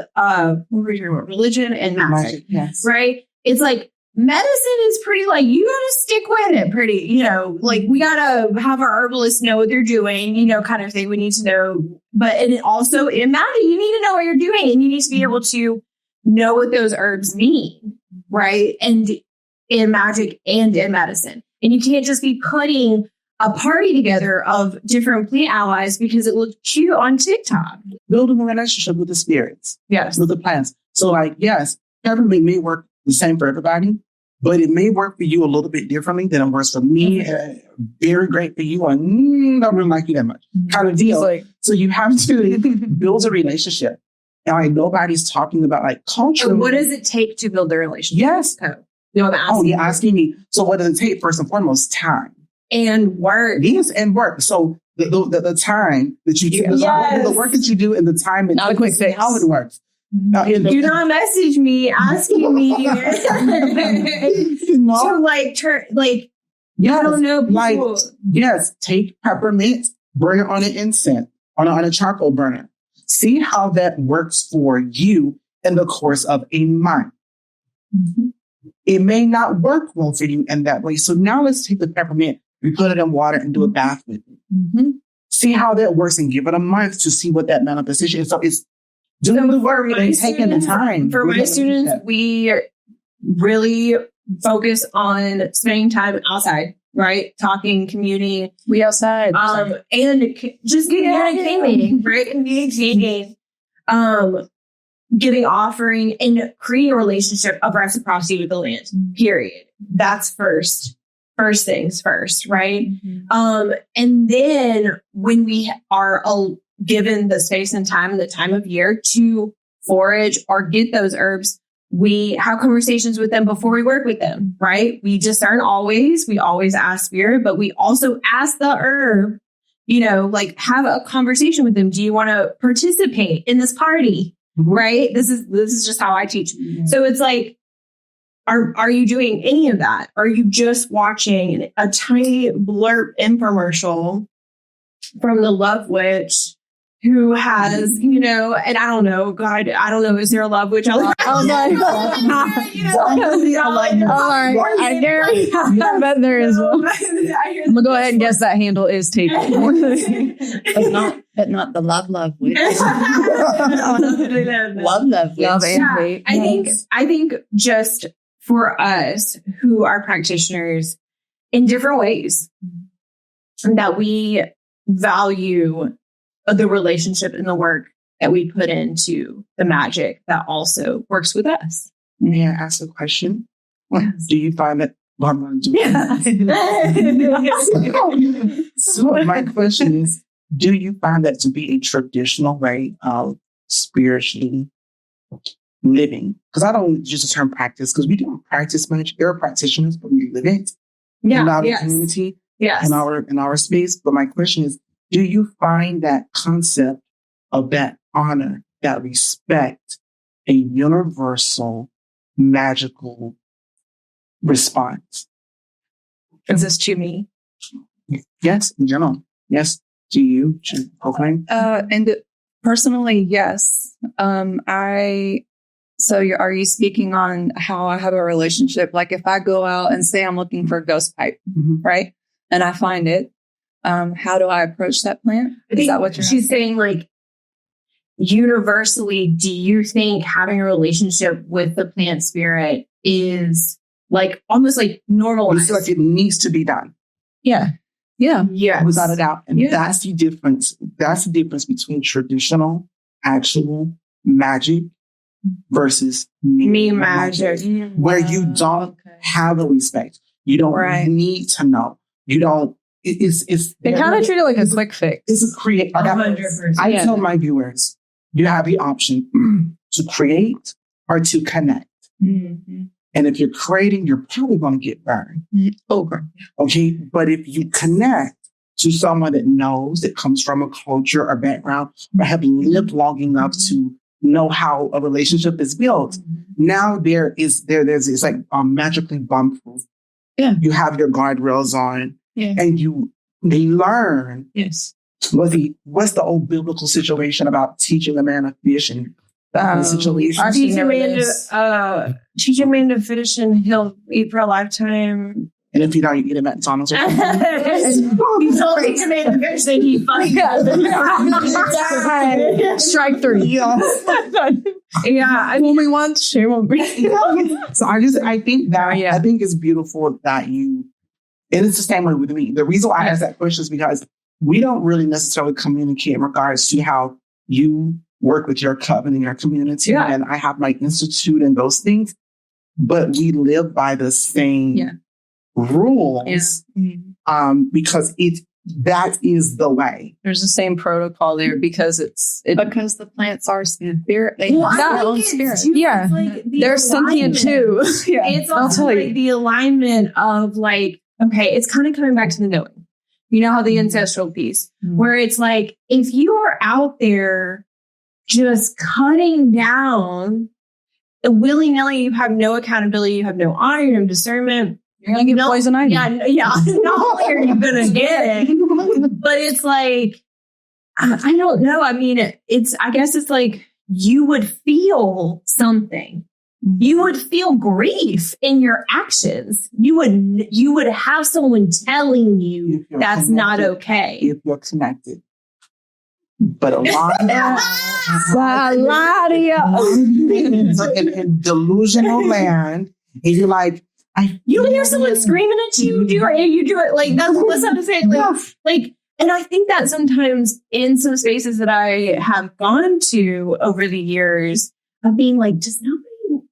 religion and magic, Yes. right? It's like medicine is pretty like you gotta stick with it pretty, like we gotta have our herbalists know what they're doing, kind of thing. We need to know, but and also in magic, you need to know what you're doing, and you need to be able to know what those herbs mean, right? And in magic and in medicine, and you can't just be putting a party together of different plant allies because it looks cute on TikTok. Building a relationship with the spirits. Yes. With the plants. So like, yes, peppermint may work the same for everybody, but it may work for you a little bit differently than it works for me. Very great for you, and don't really like you that much. Kind of deal. So you have to build a relationship. And like nobody's talking about like culture. So what does it take to build a relationship? Yes. I'm asking. You're asking me. So what does it take? First and foremost, time. And work. Yes, and work. So the time that you do, the work that you do, and the time and not a quick fix. How it works. Do not message me asking me to like turn like yes, I don't know people. Like yes, take peppermint, burn it on an incense on a charcoal burner. See how that works for you in the course of a month. Mm-hmm. It may not work well for you in that way. So now let's take the peppermint. We put it in water and do a bath with it. Mm-hmm. See how that works and give it a month to see what that manifestation is. So it's doing the work and taking the time. For my students, we really focus on spending time outside, right? Talking, communing. We outside. And just getting entertaining, right? Communicating, giving offering and creating a relationship of reciprocity with the land, period. That's first things first, right? Mm-hmm. And then when we are given the space and time, the time of year to forage or get those herbs, we have conversations with them before we work with them, right? We discern always. We always ask spirit, but we also ask the herb, like have a conversation with them. Do you want to participate in this party? Mm-hmm. Right? This is just how I teach. Mm-hmm. So it's like, Are you doing any of that? Are you just watching a tiny blurb infomercial from the Love Witch who has, and I don't know, God, I don't know, is there a Love Witch? I bet there is one. I'm going to go ahead and guess that handle is taken. but not the love witch. Love witch. Love and hate. I think just for us who are practitioners in different ways, that we value the relationship and the work that we put into the magic that also works with us. May I ask a question? Yes. Do you find that? So my question is, do you find that to be a traditional way of spiritually living? Because I don't use the term practice, because we don't practice much. There are practitioners, but we live it in our community, in our space. But my question is, do you find that concept of that honor, that respect, a universal magical response? Is this to me? Yes, in general. Yes, to you, Brooklynn? And personally, yes. So are you speaking on how I have a relationship? Like if I go out and say I'm looking for a ghost pipe, mm-hmm. right? And I find it, how do I approach that plant? Is that what she's saying? Like universally, do you think having a relationship with the plant spirit is like almost like normal? You feel like it needs to be done. Yeah. Yeah. Yeah. Without a doubt. And that's the difference. That's the difference between traditional, actual magic versus meme magic, where you don't have a respect. You don't need to know. You don't. It's they kind of treat it like a quick fix. It's a create. I tell my viewers, you have the option to create or to connect. Mm-hmm. And if you're creating, you're probably going to get burned over. Okay. But if you connect to someone that knows, that comes from a culture or background, or have lived long enough to know how a relationship is built, now there's it's like magically bomb-proof. Yeah. You have your guardrails on, and you they learn. Yes. What's the old biblical situation about teaching a man a fish and situation? Teach a man to fish and he'll eat for a lifetime. And if you don't eat at McDonald's, He's only a man to fish that he fucking Strike 3. Yeah. Fool me once, shame on me. So I think it's beautiful that you, and it's the same way with me. The reason why I ask that question is because we don't really necessarily communicate in regards to how you work with your coven in your community. Yeah. And I have my institute and those things, but we live by the same rules because that is the way. There's the same protocol there because because the plants are spirit. They have their own spirit. Yeah. Like they're sentient too. Yeah. It's also like the alignment of like, okay, it's kind of coming back to the knowing. You know how the ancestral piece, where it's like, if you are out there just cutting down willy-nilly, you have no accountability, you have no honor, you have no discernment. You're going to get poison ivy. Yeah. Not only are you going to get it, but it's like, I don't know. I mean, I guess it's like you would feel something. You would feel grief in your actions. You would have someone telling you that's not okay. If you're connected. But a lot of in delusional land, and you're like, you hear someone screaming at you, you do it like that's what I'm saying. Like, and I think that sometimes in some spaces that I have gone to over the years of being like, does nobody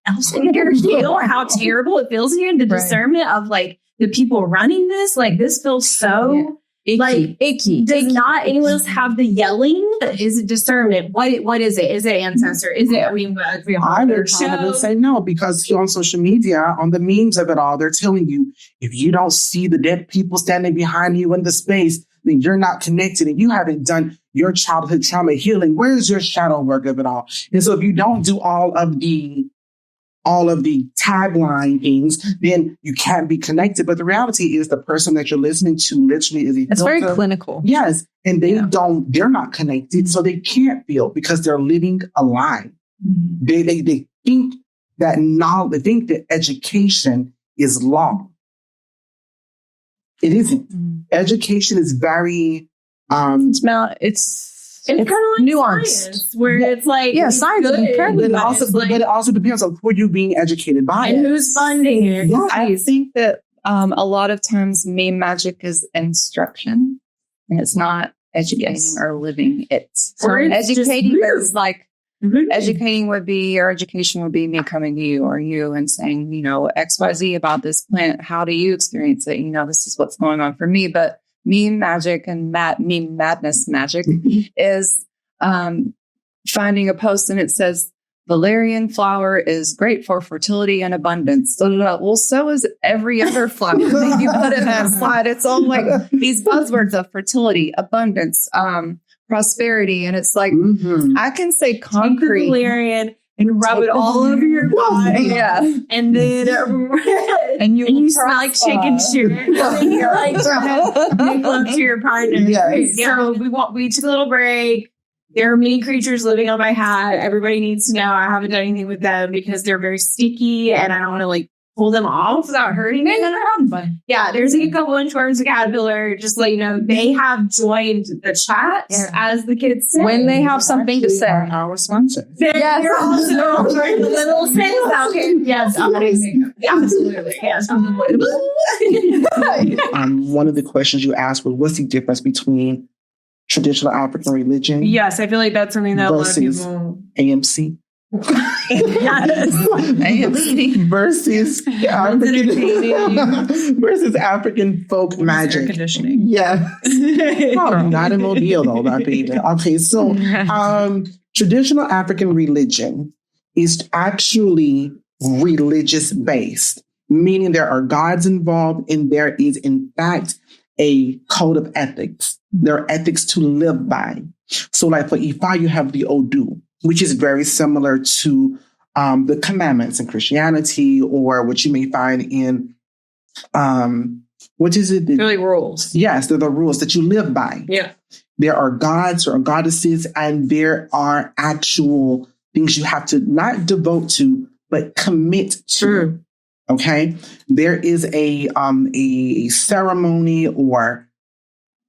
else in here feel how terrible it feels here? The discernment of like the people running this, like this feels so icky. Does not anyone else have the yelling? Is it discernment? What is it? Is it ancestor? Is it? I mean, I would say no, because on social media, on the memes of it all, they're telling you if you don't see the dead people standing behind you in the space, then you're not connected and you haven't done your childhood trauma healing. Where's your shadow work of it all? And so if you don't do all of the tagline things, then you can't be connected. But the reality is the person that you're listening to literally is it's very clinical. Yes. And they're not connected. So they can't feel because they're living a lie. Mm-hmm. They think that knowledge, they think that education is law. It isn't. Mm-hmm. Education is very, it's kind of like nuanced, science, where it's like science is incredibly, but it also depends on who you're being educated by and who's funding it. Yeah. I think that a lot of times meme magic is instruction, and it's not educating or living. It's educating is like educating would be, or education would be me coming to you or you and saying, XYZ about this plant. How do you experience it? This is what's going on for me, but meme magic and meme madness magic is finding a post and it says valerian flower is great for fertility and abundance. Well, so is every other flower that you put in that slide. It's all like these buzzwords of fertility, abundance, prosperity, and it's like I can say concrete valerian and rub it all over your body. Yeah. And then and you smell like chicken shit. And you're like make love to your partner. Yes. So we took a little break. There are many creatures living on my hat. Everybody needs to know I haven't done anything with them because they're very sticky and I don't want to pull them off without hurting them. But yeah, there's a couple inchworms, a caterpillar. Just let you know, they have joined the chat, as the kids say. When they have something to say. Our sponsors. They're also little sales out here. Yes, amazing. Absolutely. Yes. One of the questions you asked was, what's the difference between traditional African religion? Yes, I feel like that's something that versus a lot of people... AMC. AMC versus African folk magic. Air conditioning. Yeah. Not a mobile though, that baby. Okay, so traditional African religion is actually religious based, meaning there are gods involved and there is in fact a code of ethics. There are ethics to live by. So like for Ifa, you have the Odu, which is very similar to the commandments in Christianity or what you may find in What is it? They're like rules. Yes, they're the rules that you live by. Yeah. There are gods or goddesses, and there are actual things you have to not devote to, but commit to. Okay? There is a ceremony or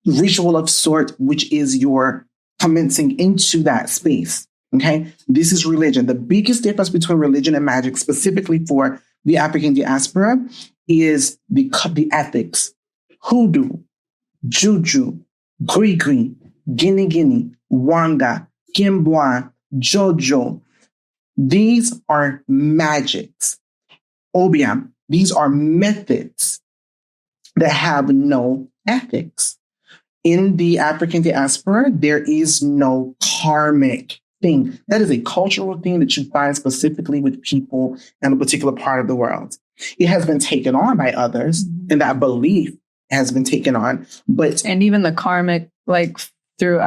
ritual of sort, which is your commencing into that space. Okay? This is religion. The biggest difference between religion and magic, specifically for the African diaspora, is the ethics. Hoodoo, juju, gree-gree, guinea, wanga, kimbwa, jojo. These are magics. Obiam, these are methods that have no ethics. In the African diaspora, there is no karmic thing. That is a cultural thing that you find specifically with people in a particular part of the world. It has been taken on by others, and that belief has been taken on. And even the karmic, like through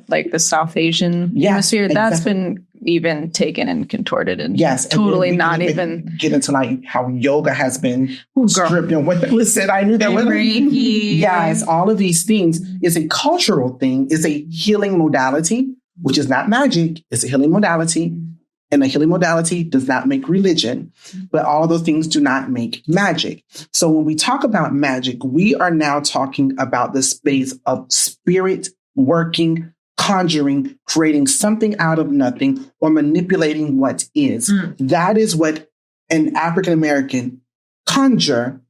like the South Asian hemisphere, that's been even taken and contorted and totally not even get into like how yoga has been stripped and what listen, I knew that was yes, all of these things is a cultural thing, is a healing modality, which is not magic, it's a healing modality. And a healing modality does not make religion, but all of those things do not make magic. So when we talk about magic, we are now talking about the space of spirit working, conjuring, creating something out of nothing, or manipulating what is. That is what an African American conjure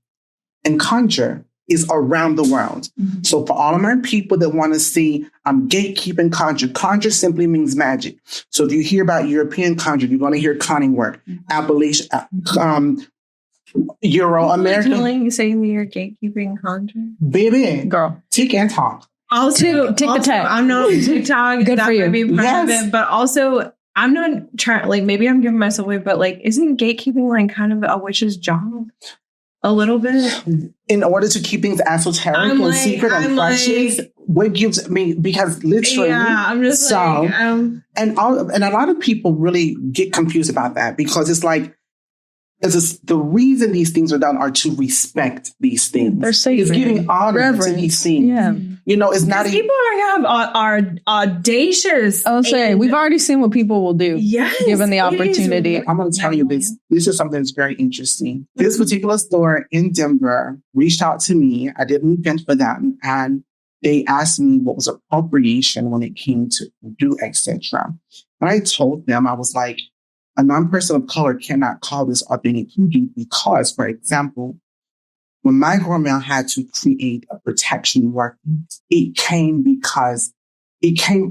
is around the world. So for all of my people that want to see gatekeeping conjure simply means magic. So if you hear about European conjure, you're going to hear conning work, Appalachian, Euro-American. You saying you're gatekeeping conjure? Baby, girl, tick and talk. Also, tick the tech. I'm not on TikTok. Good that for you. Might be part of it, but also I'm not trying. Like maybe I'm giving myself away, but like, isn't gatekeeping like kind of a witch's job? A little bit. In order to keep things esoteric and secret and precious, what gives me, because literally, I'm just like, and a lot of people really get confused about that because it's like, the reason these things are done are to respect these things. They're sacred. It's giving honor to these things. Yeah. You know, it's not people are audacious. I'll say we've already seen what people will do. Yes, given the opportunity. I'm going to tell you this. This is something that's very interesting. This particular store in Denver reached out to me. I did an event for them, and they asked me what was appropriation when it came to do, etc. And I told them, I was like, a non-person of color cannot call this authentic hoodoo because, for example, when my grandma had to create a protection working, it came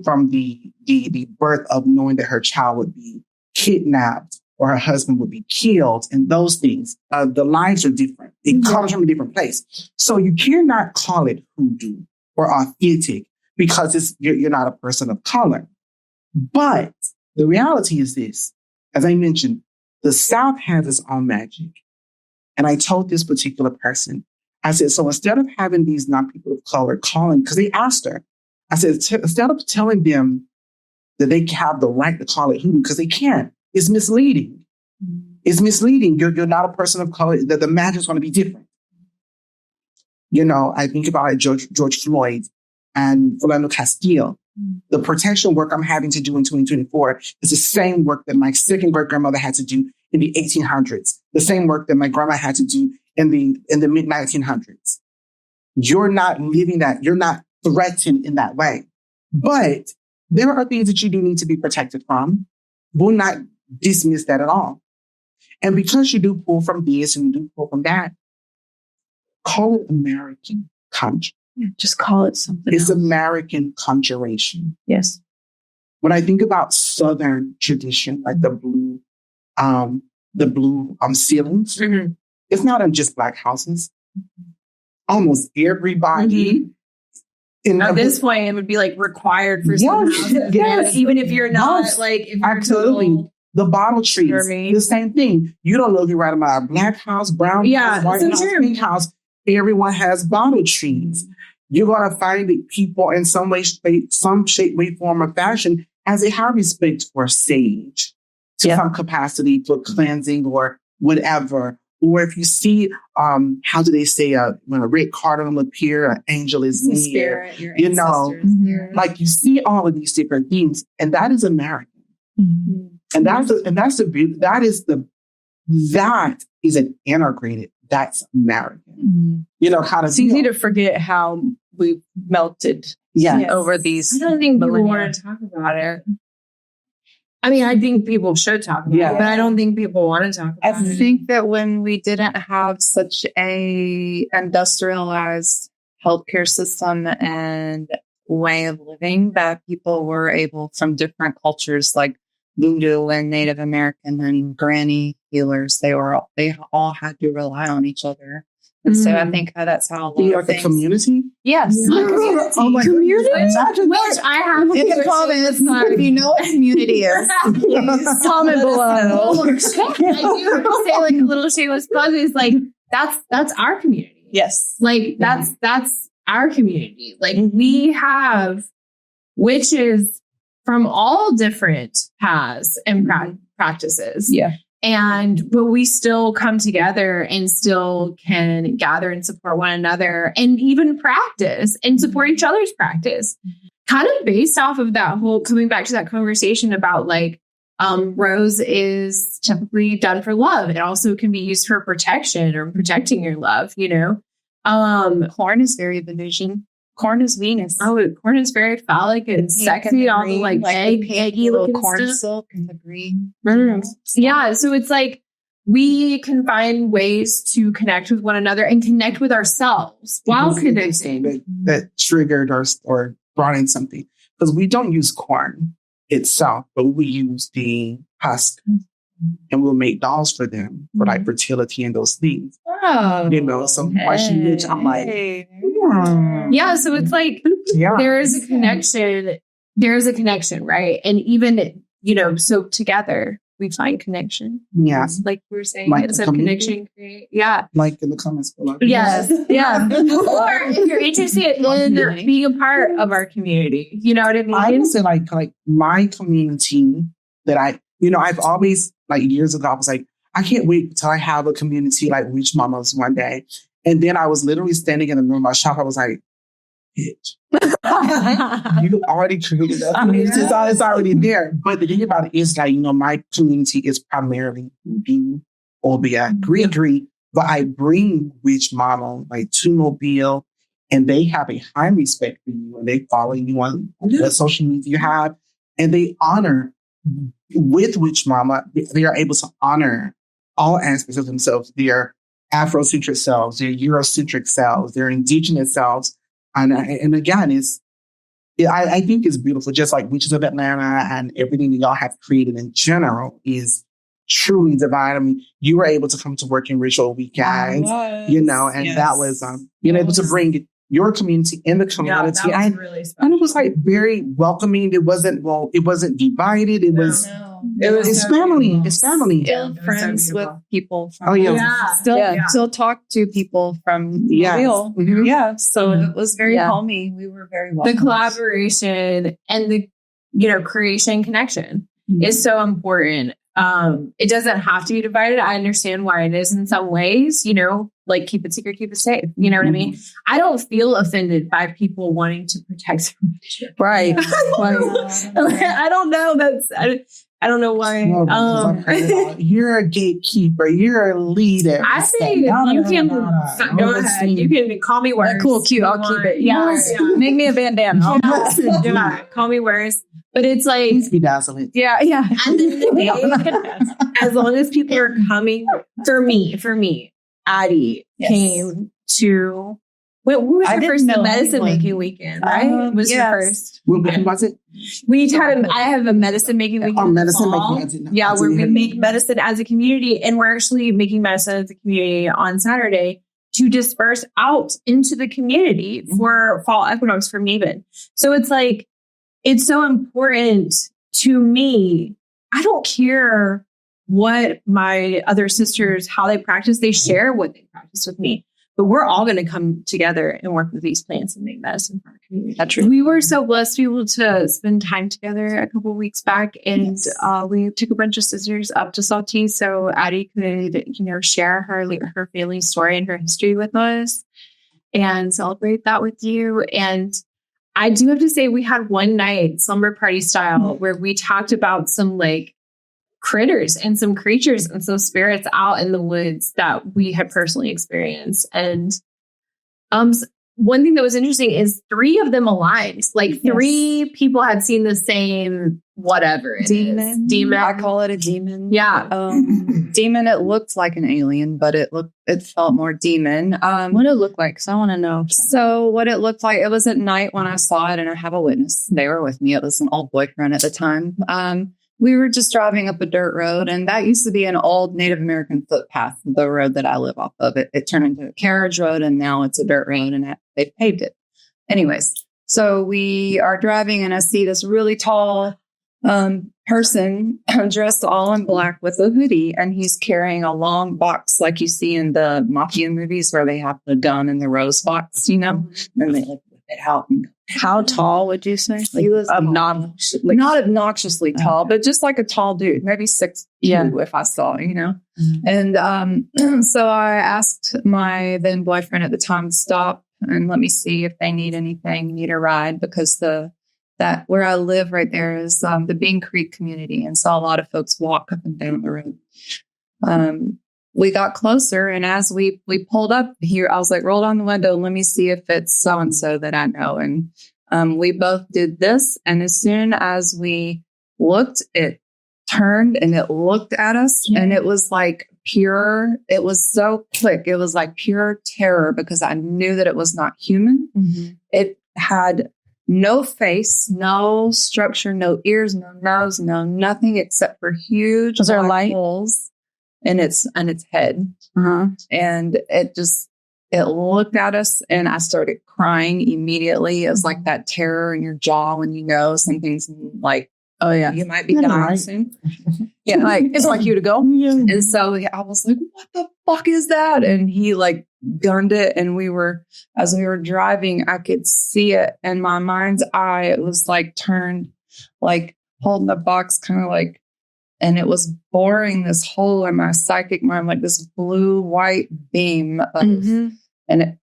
from the birth of knowing that her child would be kidnapped or her husband would be killed, and those things. The lives are different. It comes from a different place. So you cannot call it hoodoo or authentic because you're not a person of color. But the reality is this. As I mentioned, the South has its own magic. And I told this particular person, I said, so instead of having these non-people of color calling, because they asked her, I said, instead of telling them that they have the right to call it hoodoo, because they can't, it's misleading. It's misleading. You're not a person of color, that the magic's going to be different. You know, I think about like George Floyd and Philando Castile. The protection work I'm having to do in 2024 is the same work that my second great grandmother had to do in the 1800s. The same work that my grandma had to do in the mid 1900s. You're not living that. You're not threatened in that way. But there are things that you do need to be protected from. We'll not dismiss that at all. And because you do pull from this and you do pull from that, call it American conjure. Yeah, just call it something. It's American conjuration. Yes. When I think about Southern tradition, like the blue ceilings, it's not in just Black houses. Almost everybody. At this point, it would be like required for some houses. Yes. Even if you're not like, if you're absolutely. The bottle trees, the same thing. You don't know if you're right about a Black house, brown house, white house, pink house. Everyone has bottle trees. You're going to find that people in some shape, way, form, or fashion, as they have respect for sage to some capacity for cleansing or whatever, or if you see, how do they say, when a red cardinal appear, an angel is near, Spirit, your you know, ancestors. like you see all of these different things, and that is American. And that is an integrated, that's American. You know, how to it's easy to forget how we melted over these. I don't think people want to talk about it. I mean, I think people should talk about it, but I don't think people want to talk about it. I think that when we didn't have such a industrialized healthcare system and way of living, that people were able from different cultures like Voodoo and Native American and granny healers, they all had to rely on each other. And so I think that's how a lot of things. The community? Yes. Oh my Community? Imagine Which I have In the comments, if you know what community is, comment below. I do have to say, like, a little shameless plug is like, that's our community. Yes. Like, that's our community. Like, we have witches from all different paths and practices. Yeah. But we still come together and still can gather and support one another and even practice and support each other's practice. Kind of based off of that whole, coming back to that conversation about like, rose is typically done for love. It also can be used for protection or protecting your love, you know? Corn is very Venusian. Corn is Venus. Oh, corn is very phallic and sexy. All the like eggy looking corn stuff. silk and the green. Yeah, so it's like we can find ways to connect with one another and connect with ourselves while connecting. That triggered or brought in something, because we don't use corn itself, but we use the husk, and we'll make dolls for them for like fertility and those things. Oh, you know, so which I'm like. Yeah, so it's like there is a connection. There is a connection, right? And even, you know, so together we find connection. Yes. Like we were saying, Like it's a connection. Yeah. Like in the comments below. Yes. Yeah. Or if you're interested in being a part of our community, you know what I mean? I would say like my community that I've always, like years ago, I was like, I can't wait until I have a community like VVitchMamas one day. And then I was literally standing in the middle of my shop. I was like, bitch, you already created a community. It's already there. But the thing about it is like, you know, my community is primarily Voodoo, albeit Greek, but I bring VVitchMama like to Mobile, and they have a high respect for you, and they follow you on the social media you have, and they honor with VVitchMama. They are able to honor all aspects of themselves. Their Afrocentric selves, their Eurocentric selves, their indigenous selves. And again, I think it's beautiful, just like Witches of Atlanta and everything that y'all have created in general is truly divine. I mean, you were able to come to work in Ritual Weekends, you know, and that was being able to bring your community in the community. Yeah, that was really special. And it was like very welcoming. It wasn't divided. It's family. It's family. Still friends with people. Still talk to people from Mobile. Mm-hmm. Yeah. So it was very homey. We were very welcome. The collaboration and the, you know, creation connection is so important. It doesn't have to be divided. I understand why it is in some ways, you know, like keep it secret, keep it safe. You know what I mean? I don't feel offended by people wanting to protect their relationship. Right. I don't know. I don't know why. You're a gatekeeper. You're a leader. I say you can go ahead. You can call me worse. Cool, cute. I'll keep it. Yeah. Make me a bandana. Call me worse. But it's like, yeah. And then as long as people are coming for me, Addie came to. What was your first medicine making weekend? Right? Was your first? When was it? I have a medicine making weekend. Oh, medicine making. Yeah, where we make medicine as a community, and we're actually making medicine as a community on Saturday to disperse out into the community for fall equinox for Maven. So it's like, it's so important to me. I don't care what my other sisters, how they practice. They share what they practice with me. but we're all going to come together and work with these plants and make medicine for our community. That's true. We were so blessed to be able to spend time together a couple of weeks back, and we took a bunch of sisters up to Salty so Addie could, share her family story and her history with us and celebrate that with you. And I do have to say, we had one night, slumber party style, where we talked about some like critters and some creatures and some spirits out in the woods that we had personally experienced. And one thing that was interesting is 3 of them aligned. Like 3 people had seen the same whatever demon. I call it a demon. Yeah. Demon. It looked like an alien, but it felt more demon. What did it look like? Because I want to know. So what it looked like, it was at night when I saw it, and I have a witness. They were with me. It was an old boyfriend at the time. We were just driving up a dirt road, and that used to be an old Native American footpath, the road that I live off of. It turned into a carriage road, and now it's a dirt road, and they paved it. Anyways, so we are driving, and I see this really tall person dressed all in black with a hoodie, and he's carrying a long box like you see in the mafia movies where they have the gun in the rose box, and they like whip it out and how tall would you say? He was not obnoxiously tall, but just like a tall dude, maybe 6'2" if I saw, And so I asked my then boyfriend at the time to stop and let me see if they need anything, need a ride, because that where I live right there is the Bean Creek community, and saw a lot of folks walk up and down the road. We got closer, and as we pulled up here, I was like, roll down the window. Let me see if it's so-and-so that I know. And we both did this. And as soon as we looked, it turned and it looked at us, and it was like pure. It was so quick. It was like pure terror, because I knew that it was not human. Mm-hmm. It had no face, no structure, no ears, no nose, no nothing except for huge black holes in its head. Uh-huh. And it looked at us, and I started crying immediately. It was like that terror in your jaw when you know something's like, oh yeah, you might be dying soon. Yeah, like it's like you to go. And so I was like, what the fuck is that? And he like gunned it, and as we were driving, I could see it in my mind's eye. It was like turned, like holding the box, kind of like, and it was boring this hole in my psychic mind, like this blue-white beam. And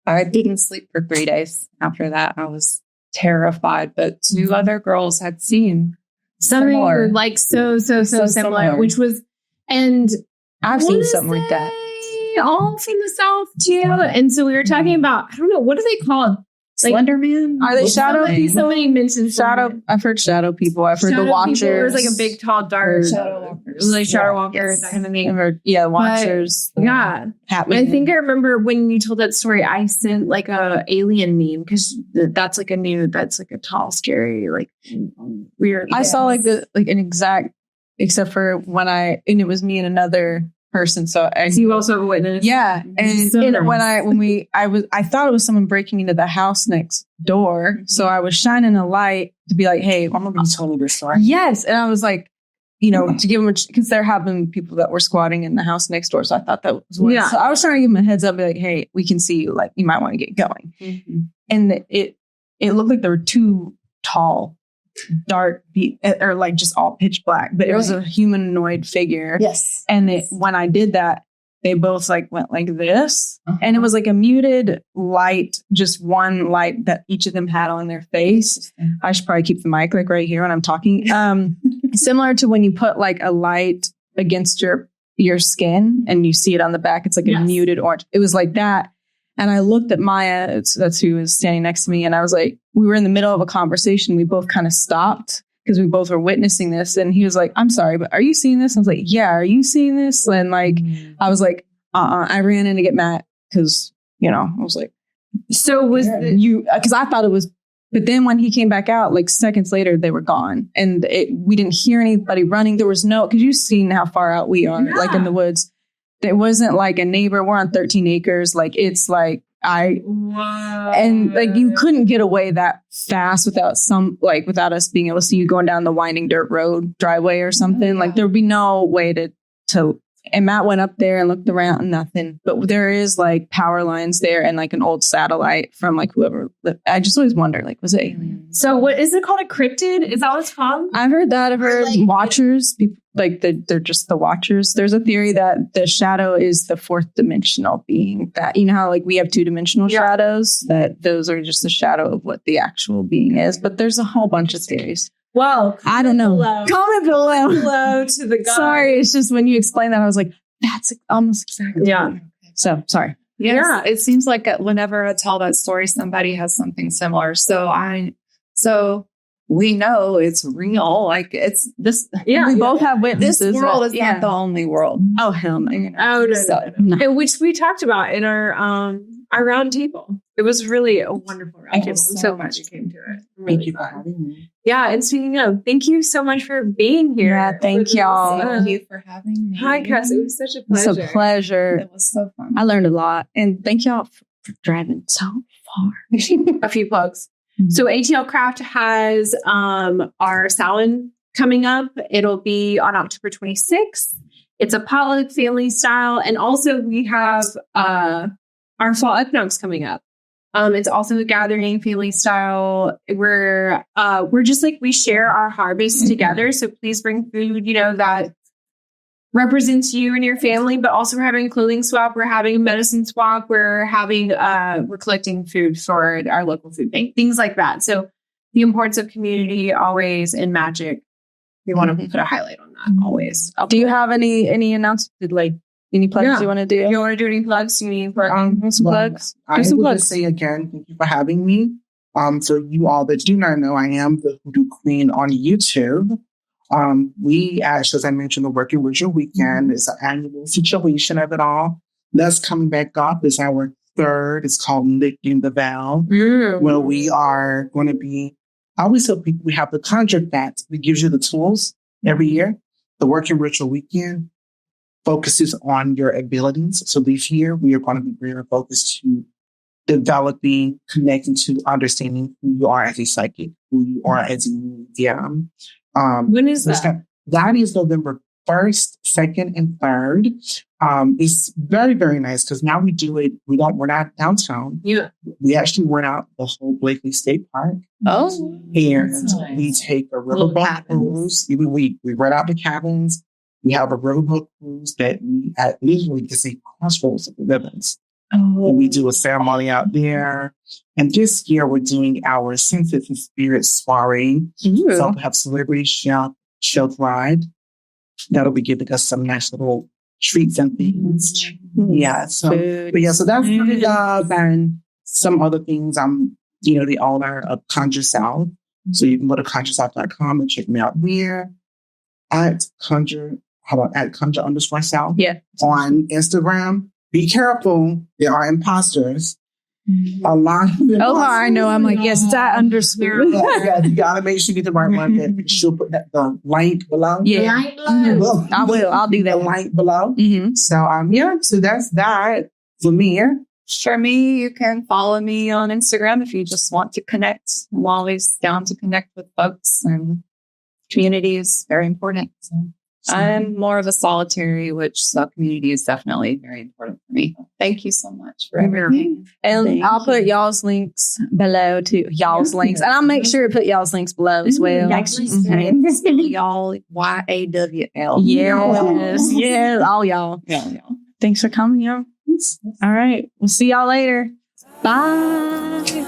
I didn't sleep for 3 days after that. I was terrified. But 2 other girls had seen something like so similar, which was, and I've seen something like that. All from the South too. And so we were talking about, I don't know, what are they called? Slender Man? Are they shadow people? Somebody mentioned shadow. I've heard shadow people. I've heard shadow the Watchers. There's like a big, tall, dark shadow walkers. Like shadow walkers, that kind of thing. Yeah, Watchers. Yeah. I think I remember when you told that story, I sent like a alien meme, because that's like a tall, scary, like weird. I saw like an exact, except for and it was me and another person. So you also have a witness. Yeah. And I thought it was someone breaking into the house next door. Mm-hmm. So I was shining a light to be like, hey, I'm going to tell you this story. Yes. And I was like, to give them, because there have been people that were squatting in the house next door. So I thought that was one. Yeah. So I was trying to give them a heads up, be like, hey, we can see you. Like, you might want to get going. Mm-hmm. And it looked like there were 2 tall, dark, or like just all pitch black, but it was a humanoid figure. Yes. And when I did that, they both like went like this, and it was like a muted light, just one light that each of them had on their face. I should probably keep the mic like right here when I'm talking. Similar to when you put like a light against your skin and you see it on the back, it's like a muted orange. It was like that. And I looked at Maya, that's who was standing next to me. And I was like, we were in the middle of a conversation. We both kind of stopped because we both were witnessing this. And he was like, I'm sorry, but are you seeing this? I was like, yeah, are you seeing this? And like, I was like, I ran in to get Matt because, I was like, so was you, because I thought it was, but then when he came back out, like seconds later, they were gone. And we didn't hear anybody running. There was because you've seen how far out we are, like in the woods. It wasn't like a neighbor. We're on 13 acres. Like, it's like, and like, you couldn't get away that fast without us being able to see you going down the winding dirt road driveway or something. Like, there would be no way to And Matt went up there and looked around and nothing. But there is like power lines there and like an old satellite from like whoever lived. I just always wonder, like, was it aliens? So what is it called? A cryptid? Is that what it's called? I've heard that. I've heard watchers. People, like they're just the watchers. There's a theory that the shadow is the fourth dimensional being. That, you know how like we have 2-dimensional shadows, that those are just the shadow of what the actual being is. But there's a whole bunch of theories. Well, I don't know. Comment below. Hello to the guy. Sorry, it's just when you explain that, I was like, that's almost exactly. Yeah. So sorry. Yes, Yeah. it seems like whenever I tell that story, somebody has something similar. So we know it's real. Like it's this. Yeah. We both have witnesses. This world is not the only world. Oh, hell no. Oh, no. No. Which we talked about in our round table. It was really a wonderful round table. I'm so glad you came to it. Really Thank you for fun. having me. Yeah, and speaking of, thank you so much for being here. Yeah, thank y'all. Thank you for having me. Hi, Cass. It was such a It's pleasure. a pleasure. It was so fun. I learned a lot. And thank y'all for driving so far. A few plugs. Mhm. So ATL Craft has our salon coming up. It'll be on October 26th. It's a potluck family style. And also we have our fall equinox coming up. It's also a gathering family style. We're just like, we share our harvest together. So please bring food, that represents you and your family, but also we're having a clothing swap. We're having a medicine swap. We're collecting food for our local food bank, things like that. So the importance of community always in magic. We want to put a highlight on that always. Do you have any announcements, like any plugs you want to do? You want to do any plugs? You need some plugs? I Do some will plugs. just say again, thank you for having me. So you all that do not know, I am the Hoodoo Queen on YouTube. We actually, as I mentioned, the Working Ritual Weekend is an annual situation of it all. That's coming back up. It's our third. It's called Lifting the Veil, where we are going to be, I always tell people we have the conjure fat that gives you the tools every year. The Working Ritual Weekend focuses on your abilities. So this year we are going to be very focused to developing, connecting to understanding who you are as a psychic, who you are as a medium. When is that? That is November 1st, 2nd, and 3rd. It's very, very nice because now we do it. We're not downtown. Yeah. We actually rent out the whole Blakely State Park. Oh, And nice. we take a riverboat cruise. We rent out the cabins. We have a riverboat cruise that we at literally is a crossroads of the ribbons. Oh. And we do a ceremony out there. And this year we're doing our Senses and Spirits soiree. So we'll have celebrity chef ride. That'll be giving us some nice little treats and things. Yeah. So, but yeah, so that's coming up, and some other things. I'm, the owner of Conjure South. So you can go to conjuresouth.com and check me out there at Conjure _South. Yeah. On Instagram. Be careful. There are imposters. A lot of them. Oh, I know. I'm like, yes, that underscore. Yeah, you gotta make sure you get the right one. That she'll put the link below. Yeah. I will. I'll do The that. link below. Mm-hmm. So so that's that for me. For me, you can follow me on Instagram if you just want to connect. I'm always down to connect with folks, and community is very important. So I'm more of a solitary witch, so community is definitely very important for me. Thank you so much for everything. And I'll put y'all's links below too. Y'all's links. And I'll make sure to put y'all's links below as well. Y'all, YAWL. Yes. Yes. All y'all. Yeah. Thanks for coming, y'all. All right. We'll see y'all later. Bye.